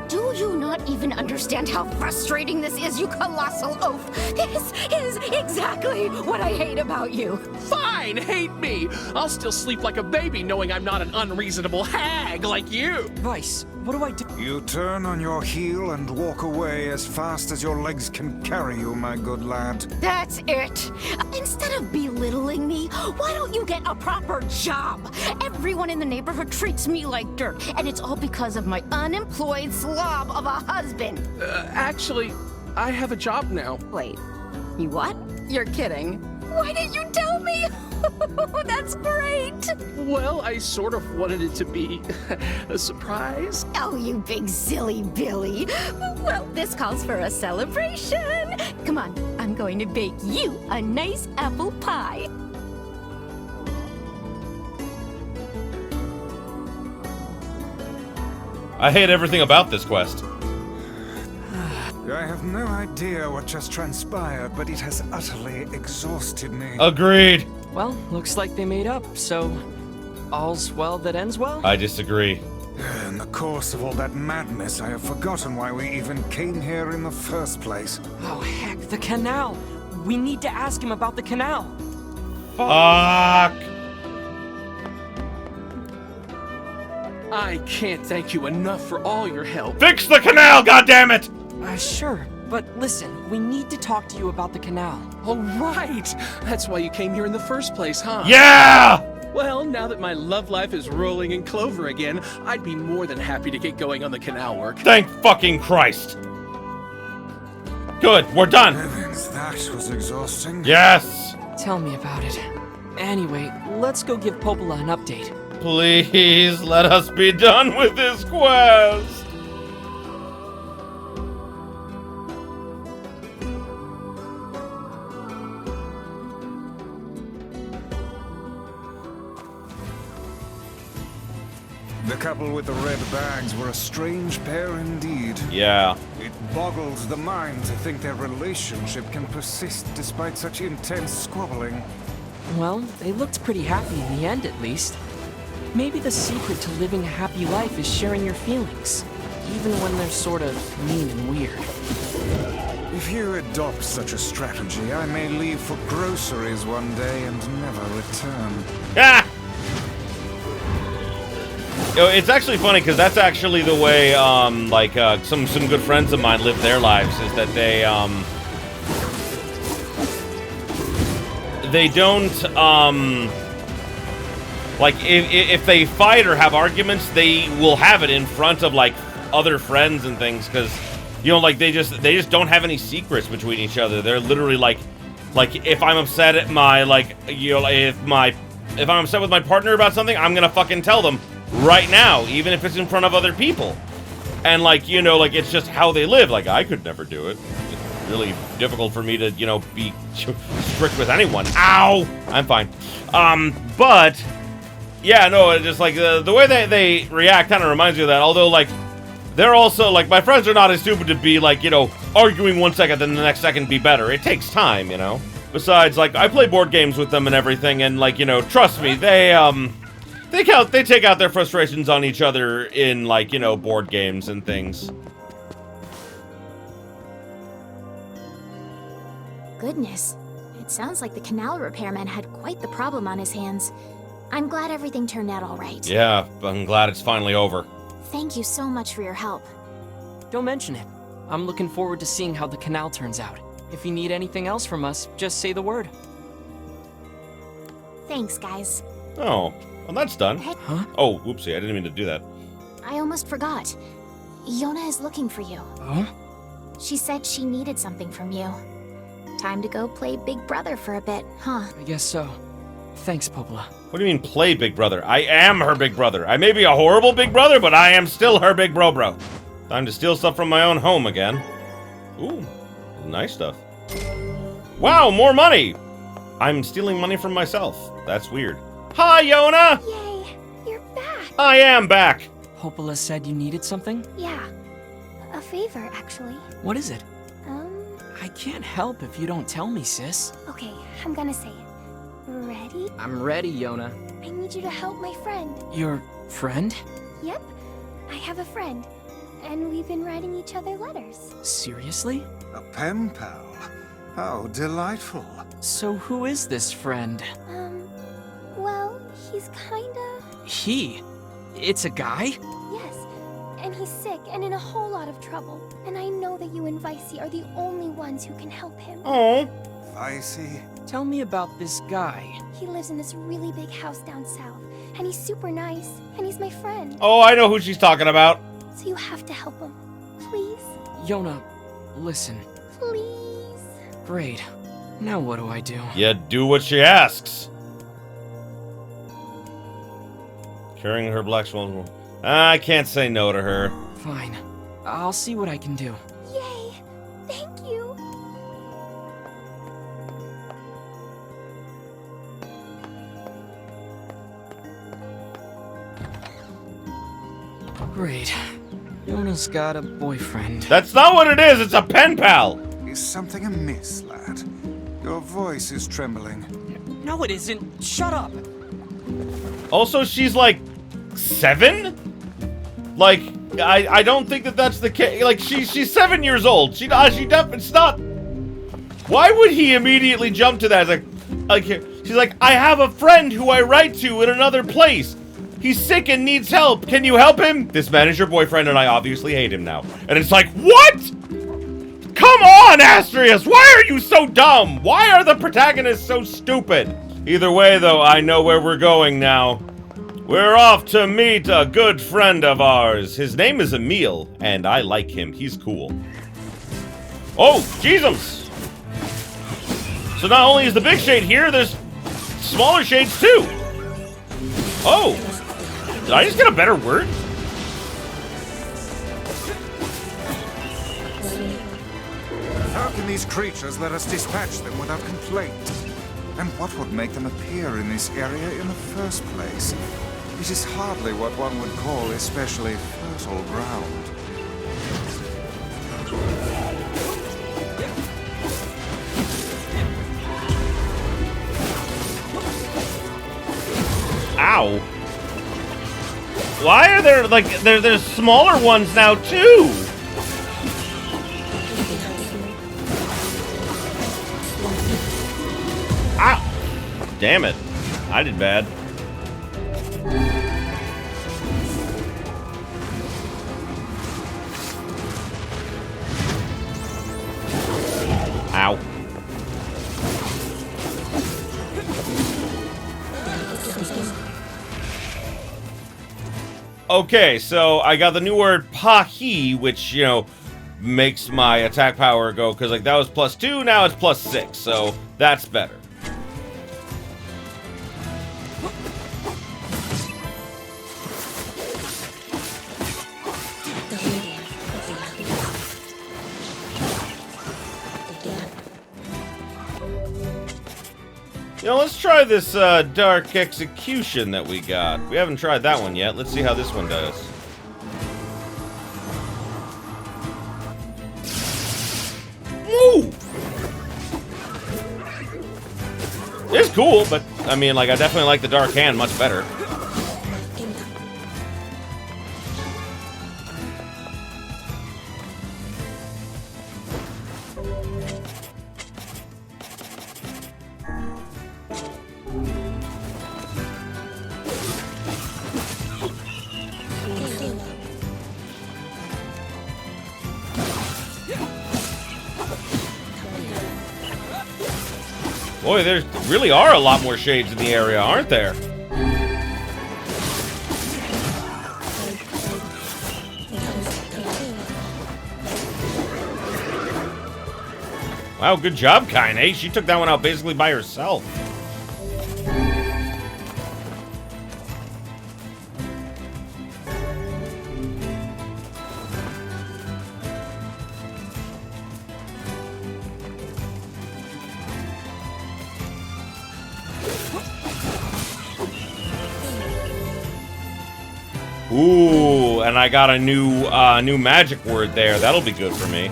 Do you not even understand how frustrating this is, you colossal oaf? This is exactly what I hate about you. Fine, hate me. I'll still sleep like a baby knowing I'm not an unreasonable hag like you. Weiss, what do I do? You turn on your heel and walk away as fast as your legs can carry you, my good lad. That's it. Instead of belittling me, why don't you get a proper job? Everyone in the neighborhood treats me like dirt, and it's all because of my unemployed slob of a husband. Actually, I have a job now. Wait, you what? You're kidding. Why didn't you tell me? That's great. Well, I sort of wanted it to be a surprise. Oh, you big silly Billy. Well, this calls for a celebration. Come on, I'm going to bake you a nice apple pie. I hate everything about this quest. I have no idea what just transpired, but it has utterly exhausted me. Agreed. Well, looks like they made up, so all's well that ends well? I disagree. In the course of all that madness, I have forgotten why we even came here in the first place. Oh, heck, the canal. We need to ask him about the canal. Fuck. I can't thank you enough for all your help. Fix the canal, goddammit! Sure, but listen, we need to talk to you about the canal. All right! That's why you came here in the first place, huh? Yeah! Well, now that my love life is rolling in clover again, I'd be more than happy to get going on the canal work. Thank fucking Christ. Good, we're done. Heavens, that was exhausting. Yes. Tell me about it. Anyway, let's go give Popola an update. Please let us be done with this quest. The couple with the red bags were a strange pair indeed. Yeah. It boggles the mind to think their relationship can persist despite such intense squabbling. Well, they looked pretty happy in the end, at least. Maybe the secret to living a happy life is sharing your feelings, even when they're sort of mean and weird. If you adopt such a strategy, I may leave for groceries one day and never return. Ah! You know, it's actually funny because that's actually the way, some good friends of mine live their lives. Is that they don't, like, if they fight or have arguments, they will have it in front of, like, other friends and things, because, you know, like, they just don't have any secrets between each other. They're literally, like, if I'm upset at my, like, you know, if I'm upset with my partner about something, I'm gonna fucking tell them right now, even if it's in front of other people. And, like, you know, like, it's just how they live. Like, I could never do it. It's really difficult for me to, you know, be strict with anyone. Ow! I'm fine. But yeah, no, it's just like the way they react kind of reminds me of that. Although, like, they're also, like, my friends are not as stupid to be, like, you know, arguing 1 second, then the next second be better. It takes time, you know? Besides, like, I play board games with them and everything, and, like, you know, trust me, they take out their frustrations on each other in, like, you know, board games and things. Goodness. It sounds like the canal repairman had quite the problem on his hands. I'm glad everything turned out all right. Yeah, I'm glad it's finally over. Thank you so much for your help. Don't mention it. I'm looking forward to seeing how the canal turns out. If you need anything else from us, just say the word. Thanks, guys. Oh, well, that's done. Huh? Oh, whoopsie, I didn't mean to do that. I almost forgot. Yonah is looking for you. Huh? She said she needed something from you. Time to go play Big Brother for a bit, huh? I guess so. Thanks, Popola. What do you mean, play Big Brother? I am her Big Brother. I may be a horrible Big Brother, but I am still her Big Bro. Time to steal stuff from my own home again. Ooh, nice stuff. Wow, more money! I'm stealing money from myself. That's weird. Hi, Yonah! Yay, you're back. I am back! Popola said you needed something? Yeah, a favor, actually. What is it? Um, I can't help if you don't tell me, sis. okay, I'm gonna say it. Ready? I'm ready, Yonah. I need you to help my friend. Your friend? Yep, I have a friend, and we've been writing each other letters. Seriously? A pen pal. How delightful. So who is this friend? Well, he's kinda... He? It's a guy? Yes, and he's sick and in a whole lot of trouble. And I know that you and Vicey are the only ones who can help him. Oh. Vicey? Tell me about this guy. He lives in this really big house down south, and he's super nice, and he's my friend. Oh, I know who she's talking about. So you have to help him. Please? Yonah, listen. Please? Great. Now what do I do? You do what she asks. Carrying her black swan. I can't say no to her. Fine. I'll see what I can do. Yay! Thank you! Great. Yonah's got a boyfriend. That's not what it is, it's a pen pal! Is something amiss, lad? Your voice is trembling. No, it isn't. Shut up. Also, she's like 7? Like, I don't think that that's the case. Like, she's 7 years old. It's not. Why would he immediately jump to that? She's like, I have a friend who I write to in another place. He's sick and needs help. Can you help him? This man is your boyfriend, and I obviously hate him now. And it's like, what? Come on, Astrius! Why are you so dumb? Why are the protagonists so stupid? Either way, though, I know where we're going now. We're off to meet a good friend of ours. His name is Emil, and I like him. He's cool. Oh, Jesus! So not only is the big shade here, there's smaller shades too. Oh! Did I just get a better word? How can these creatures let us dispatch them without complaint? And what would make them appear in this area in the first place? It is hardly what one would call especially fertile ground. Ow. Why are there, like, there's smaller ones now, too? Ow. Damn it. I did bad. Ow. Okay, so I got the new word Pahi, which, you know, makes my attack power go, because, like, that was +2, now it's +6, so that's better. You know, let's try this Dark Execution that we got. We haven't tried that one yet. Let's see how this one does. Woo! It's cool, but, I mean, like, I definitely like the Dark Hand much better. Boy, there really are a lot more shades in the area, aren't there? Wow, good job, Kaine. She took that one out basically by herself. Ooh, and I got a new magic word there. That'll be good for me.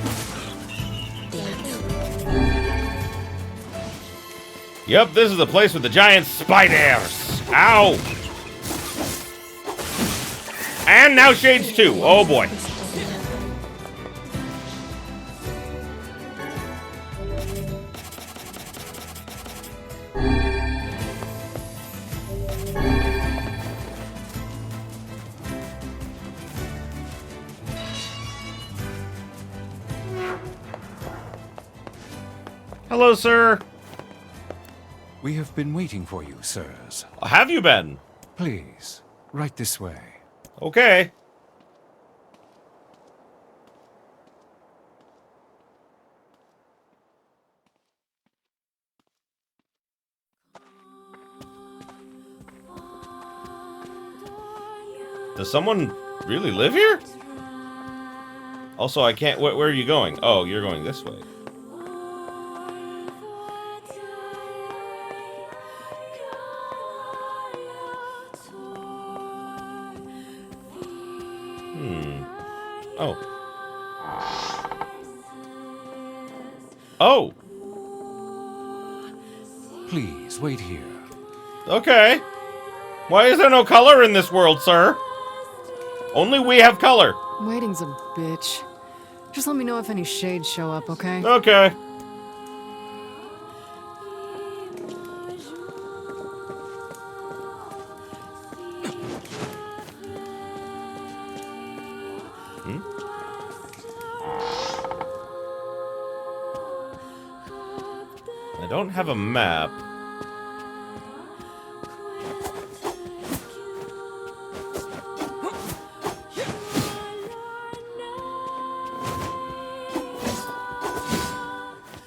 Yep, this is the place with the giant spiders. Ow! And now shades too. Oh boy. Hello, sir. We have been waiting for you, sirs. Have you been? Please, right this way. Okay. Does someone really live here? Also, I can't... Where are you going? Oh, you're going this way. Oh. Oh! Please, wait here. Okay. Why is there no color in this world, sir? Only we have color. Waiting's a bitch. Just let me know if any shades show up, okay? Okay. I don't have a map.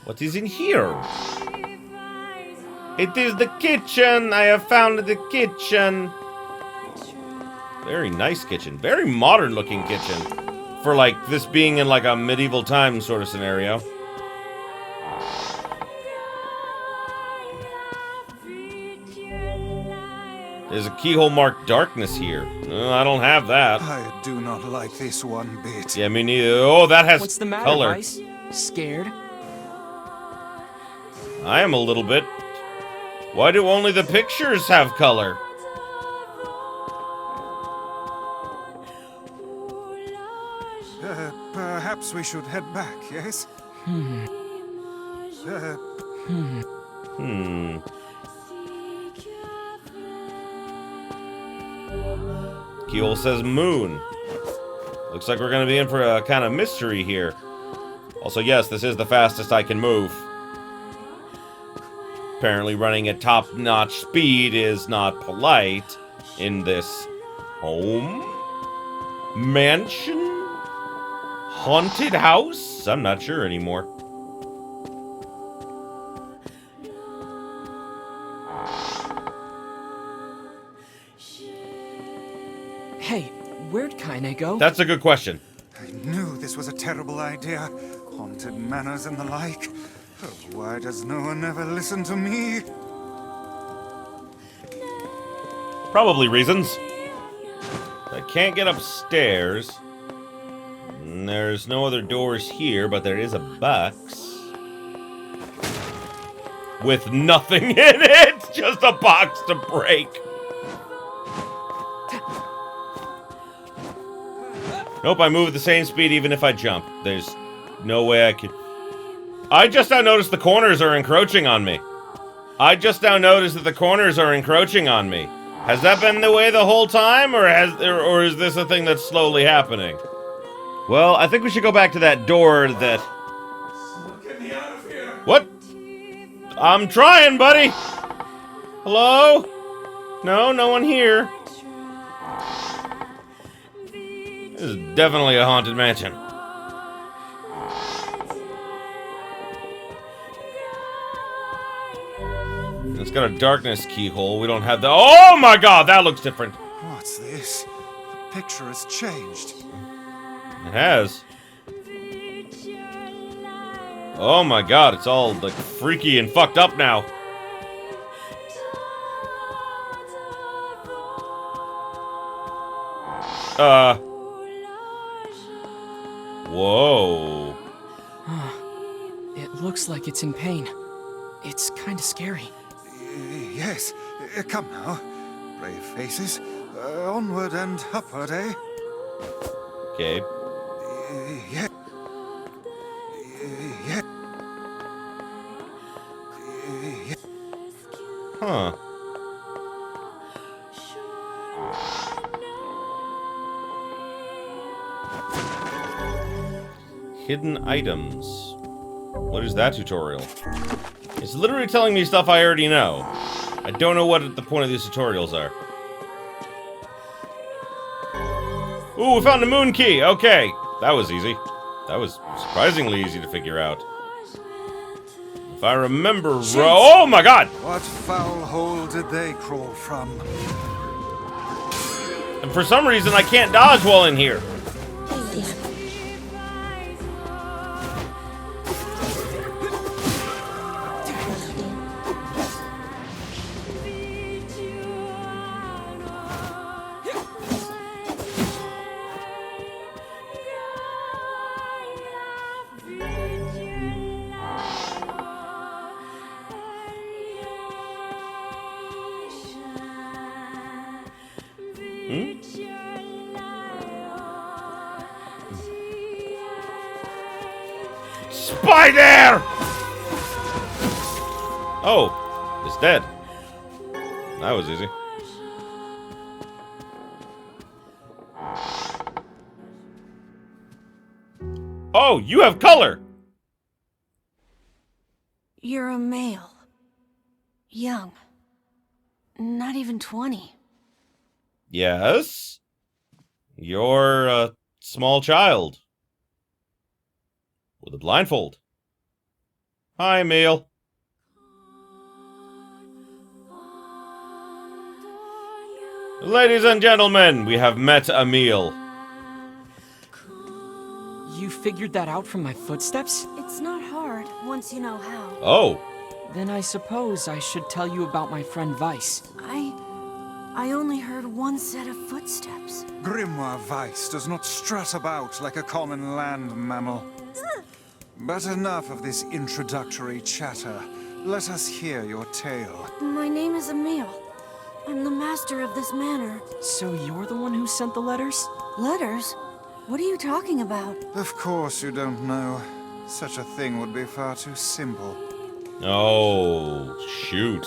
What is in here? It is the kitchen! I have found the kitchen! Very nice kitchen. Very modern looking kitchen. For like this being in like a medieval time sort of scenario. There's a keyhole marked darkness here. I don't have that. I do not like this one bit. Yeah, me neither. Oh, that has What's the matter, color. Weiss? Scared? I am a little bit. Why do only the pictures have color? Perhaps we should head back, yes? Keyhole says moon. Looks like we're gonna be in for a kind of mystery here. Also, yes, this is the fastest I can move. Apparently running at top-notch speed is not polite in this home? Mansion? Haunted house? I'm not sure anymore. Hey, where'd Kaine go? That's a good question. I knew this was a terrible idea. Haunted manors and the like. Oh, why does no one ever listen to me? Probably reasons. I can't get upstairs. And there's no other doors here, but there is a box. With nothing in it! Just a box to break. Nope, I move at the same speed even if I jump. There's no way I could... I just now noticed the corners are encroaching on me. I just now noticed that the corners are encroaching on me. Has that been the way the whole time, or is this a thing that's slowly happening? Well, I think we should go back to that door that... Get me out of here! What? I'm trying, buddy! Hello? No, no one here. This is definitely a haunted mansion. It's got a darkness keyhole. We don't have the... Oh my god, that looks different. What's this? The picture has changed. It has. Oh my god, it's all like freaky and fucked up now. Whoa. It looks like it's in pain. It's kind of scary. Yes, come now. Brave faces. Onward and upward, eh? Okay. Yeah. Yeah. Huh. Hidden items. What is that tutorial? It's literally telling me stuff I already know. I don't know what the point of these tutorials are. Ooh, we found the moon key! Okay, that was easy. That was surprisingly easy to figure out. If I remember oh my god! What foul hole did they crawl from? And for some reason, I can't dodge while in here. Spider! Oh, it's dead. That was easy. Oh, you have color! You're a male. Young. Not even 20. Yes? You're a small child. With a blindfold. Hi, Emil. Ladies and gentlemen, we have met Emil. You figured that out from my footsteps? It's not hard once you know how. Oh. Then I suppose I should tell you about my friend Weiss. I only heard one set of footsteps. Grimoire Weiss does not strut about like a common land mammal. But enough of this introductory chatter. Let us hear your tale. My name is Emil. I'm the master of this manor. So you're the one who sent the letters? Letters? What are you talking about? Of course you don't know. Such a thing would be far too simple. Oh, shoot.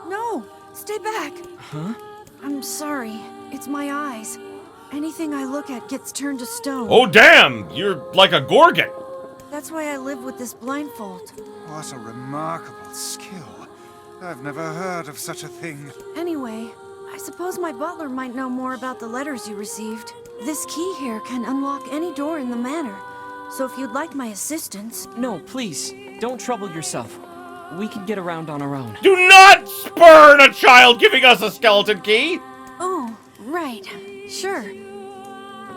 No! Stay back! Huh? I'm sorry. It's my eyes. Anything I look at gets turned to stone. Oh, damn! You're like a Gorgon! That's why I live with this blindfold. What a remarkable skill. I've never heard of such a thing. Anyway, I suppose my butler might know more about the letters you received. This key here can unlock any door in the manor. So if you'd like my assistance... No, please. Don't trouble yourself. We can get around on our own. Do not spurn a child giving us a skeleton key! Oh, right. Sure.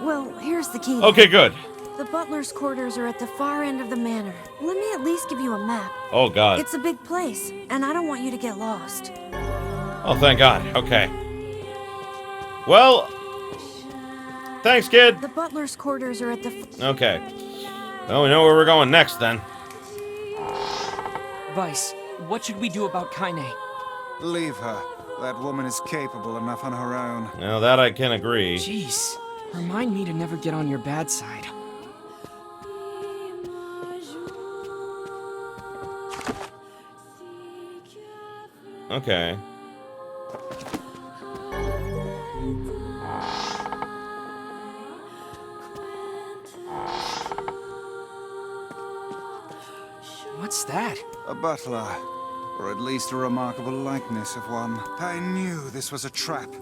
Well, here's the key. Okay, good. The butler's quarters are at the far end of the manor. Let me at least give you a map. Oh, God. It's a big place, and I don't want you to get lost. Oh, thank God. Okay. Well, thanks, kid. The butler's quarters are at the... Okay. Well, we know where we're going next, then. Weiss, what should we do about Kaine? Leave her. That woman is capable enough on her own. Well, that I can agree. Jeez. Remind me to never get on your bad side. Okay. What's that? A butler. Or at least a remarkable likeness of one. I knew this was a trap.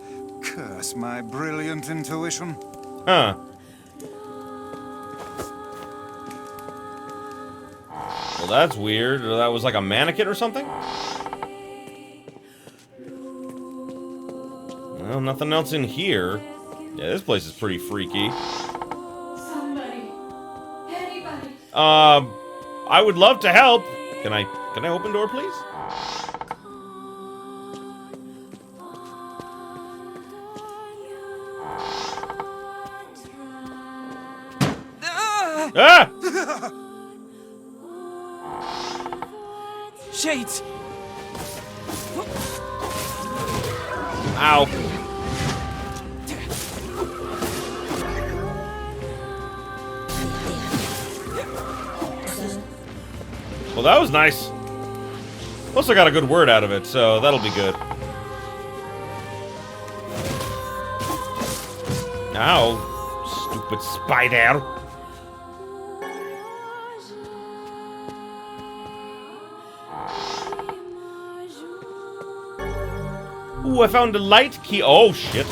Curse my brilliant intuition. Huh. Well, that's weird. That was like a mannequin or something? Well, nothing else in here. Yeah, this place is pretty freaky. Somebody. Anybody. I would love to help. Can I open door, please? Ah! Shades! Ow. Well, that was nice. Also got a good word out of it, so that'll be good. Ow. Stupid spider. Ooh, I found a light key. Oh, shit.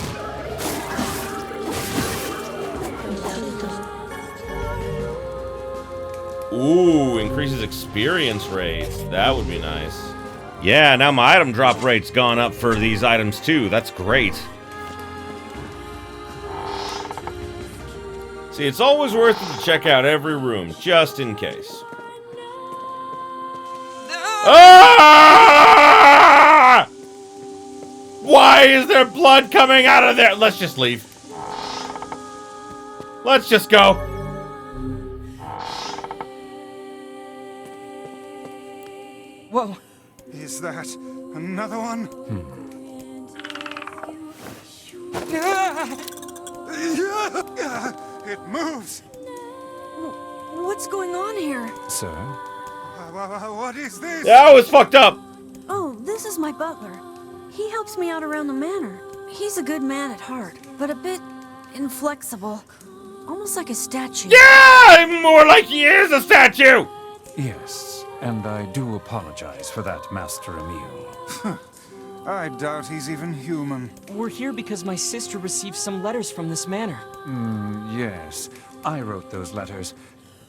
Ooh, increases experience rates. That would be nice. Yeah, now my item drop rate's gone up for these items too. That's great. See, it's always worth it to check out every room, just in case. Ah! Why is there blood coming out of there? Let's just leave. Let's just go. Whoa. Is that another one? It moves. What's going on here? Sir? What is this? Yeah, I was fucked up. Oh, this is my butler. He helps me out around the manor. He's a good man at heart, but a bit inflexible. Almost like a statue. Yeah, more like he is a statue. Yes, and I do apologize for that, Master Emil. I doubt he's even human. We're here because my sister received some letters from this manor. Yes, I wrote those letters.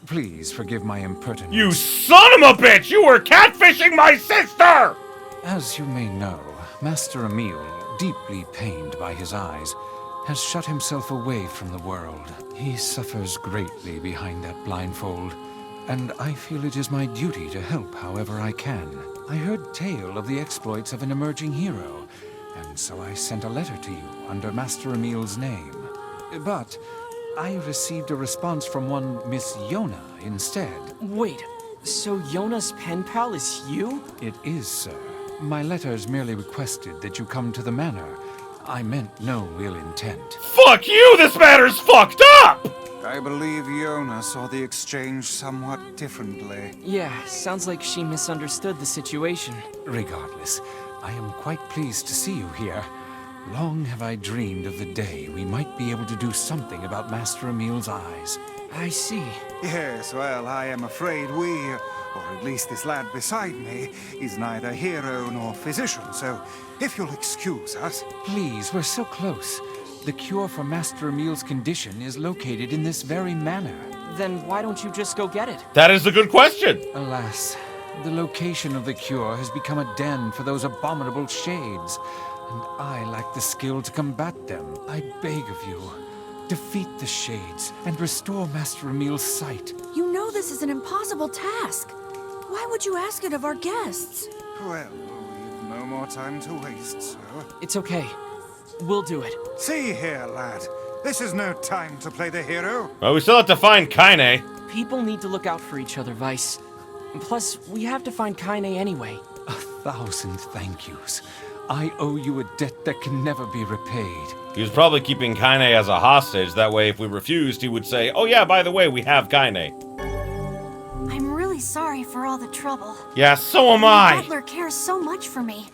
Please forgive my impertinence. You son of a bitch! You were catfishing my sister! As you may know, Master Emil, deeply pained by his eyes, has shut himself away from the world. He suffers greatly behind that blindfold, and I feel it is my duty to help however I can. I heard tale of the exploits of an emerging hero, and so I sent a letter to you under Master Emil's name. But I received a response from one Miss Yonah instead. Wait, so Yonah's pen pal is you? It is, sir. My letters merely requested that you come to the manor. I meant no ill intent. Fuck you! This matter's fucked up! I believe Yonah saw the exchange somewhat differently. Yeah, sounds like she misunderstood the situation. Regardless, I am quite pleased to see you here. Long have I dreamed of the day we might be able to do something about Master Emil's eyes. I see. Yes, well, I am afraid we, or at least this lad beside me, is neither hero nor physician, so if you'll excuse us... Please, we're so close. The cure for Master Emil's condition is located in this very manor. Then why don't you just go get it? That is a good question. Alas, the location of the cure has become a den for those abominable shades, and I lack the skill to combat them. I beg of you, defeat the shades and restore Master Emil's sight. You know this is an impossible task. Why would you ask it of our guests? Well, we've no more time to waste, sir. It's okay. We'll do it. See here, lad. This is no time to play the hero. Well, we still have to find Kaine. People need to look out for each other, Weiss. Plus, we have to find Kaine anyway. 1,000 thank yous. I owe you a debt that can never be repaid. He was probably keeping Kaine as a hostage. That way, if we refused, he would say, oh yeah, by the way, we have Kaine. I'm really sorry for all the trouble. Yeah, so am My I. butler cares so much for me.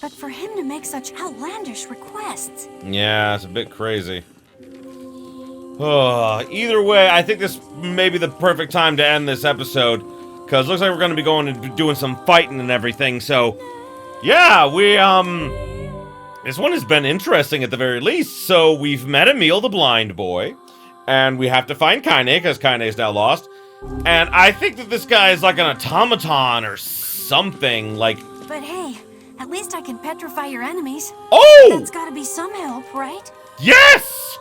But for him to make such outlandish requests... Yeah, it's a bit crazy. Either way, I think this may be the perfect time to end this episode. Because it looks like we're going to be going and doing some fighting and everything. So, yeah, this one has been interesting at the very least. So, we've met Emil the blind boy. And we have to find Kaine, because Kaine is now lost. And I think that this guy is like an automaton or something. Like... But hey... At least I can petrify your enemies. Oh! That's gotta be some help, right? Yes!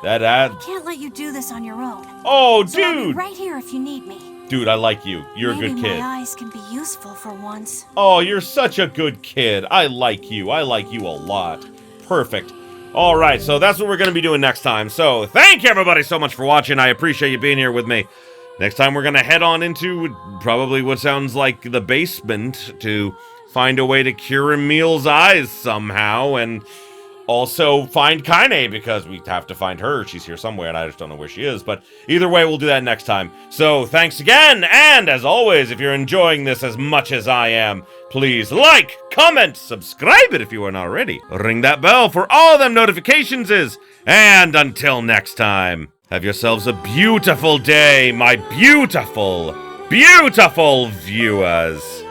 That I can't let you do this on your own. Oh, So I'll be dude! right here if you need me. Dude, I like you. You're a good Maybe kid. my eyes can be useful for once. Oh, you're such a good kid. I like you. I like you a lot. Perfect. All right, so that's what we're going to be doing next time. So thank you, everybody, so much for watching. I appreciate you being here with me. Next time, we're going to head on into probably what sounds like the basement to find a way to cure Emil's eyes somehow, and also find Kaine, because we have to find her. She's here somewhere, and I just don't know where she is. But either way, we'll do that next time. So thanks again, and as always, if you're enjoying this as much as I am, please like, comment, subscribe it if you aren't already. Ring that bell for all them notifications and until next time, have yourselves a beautiful day, my beautiful, beautiful viewers.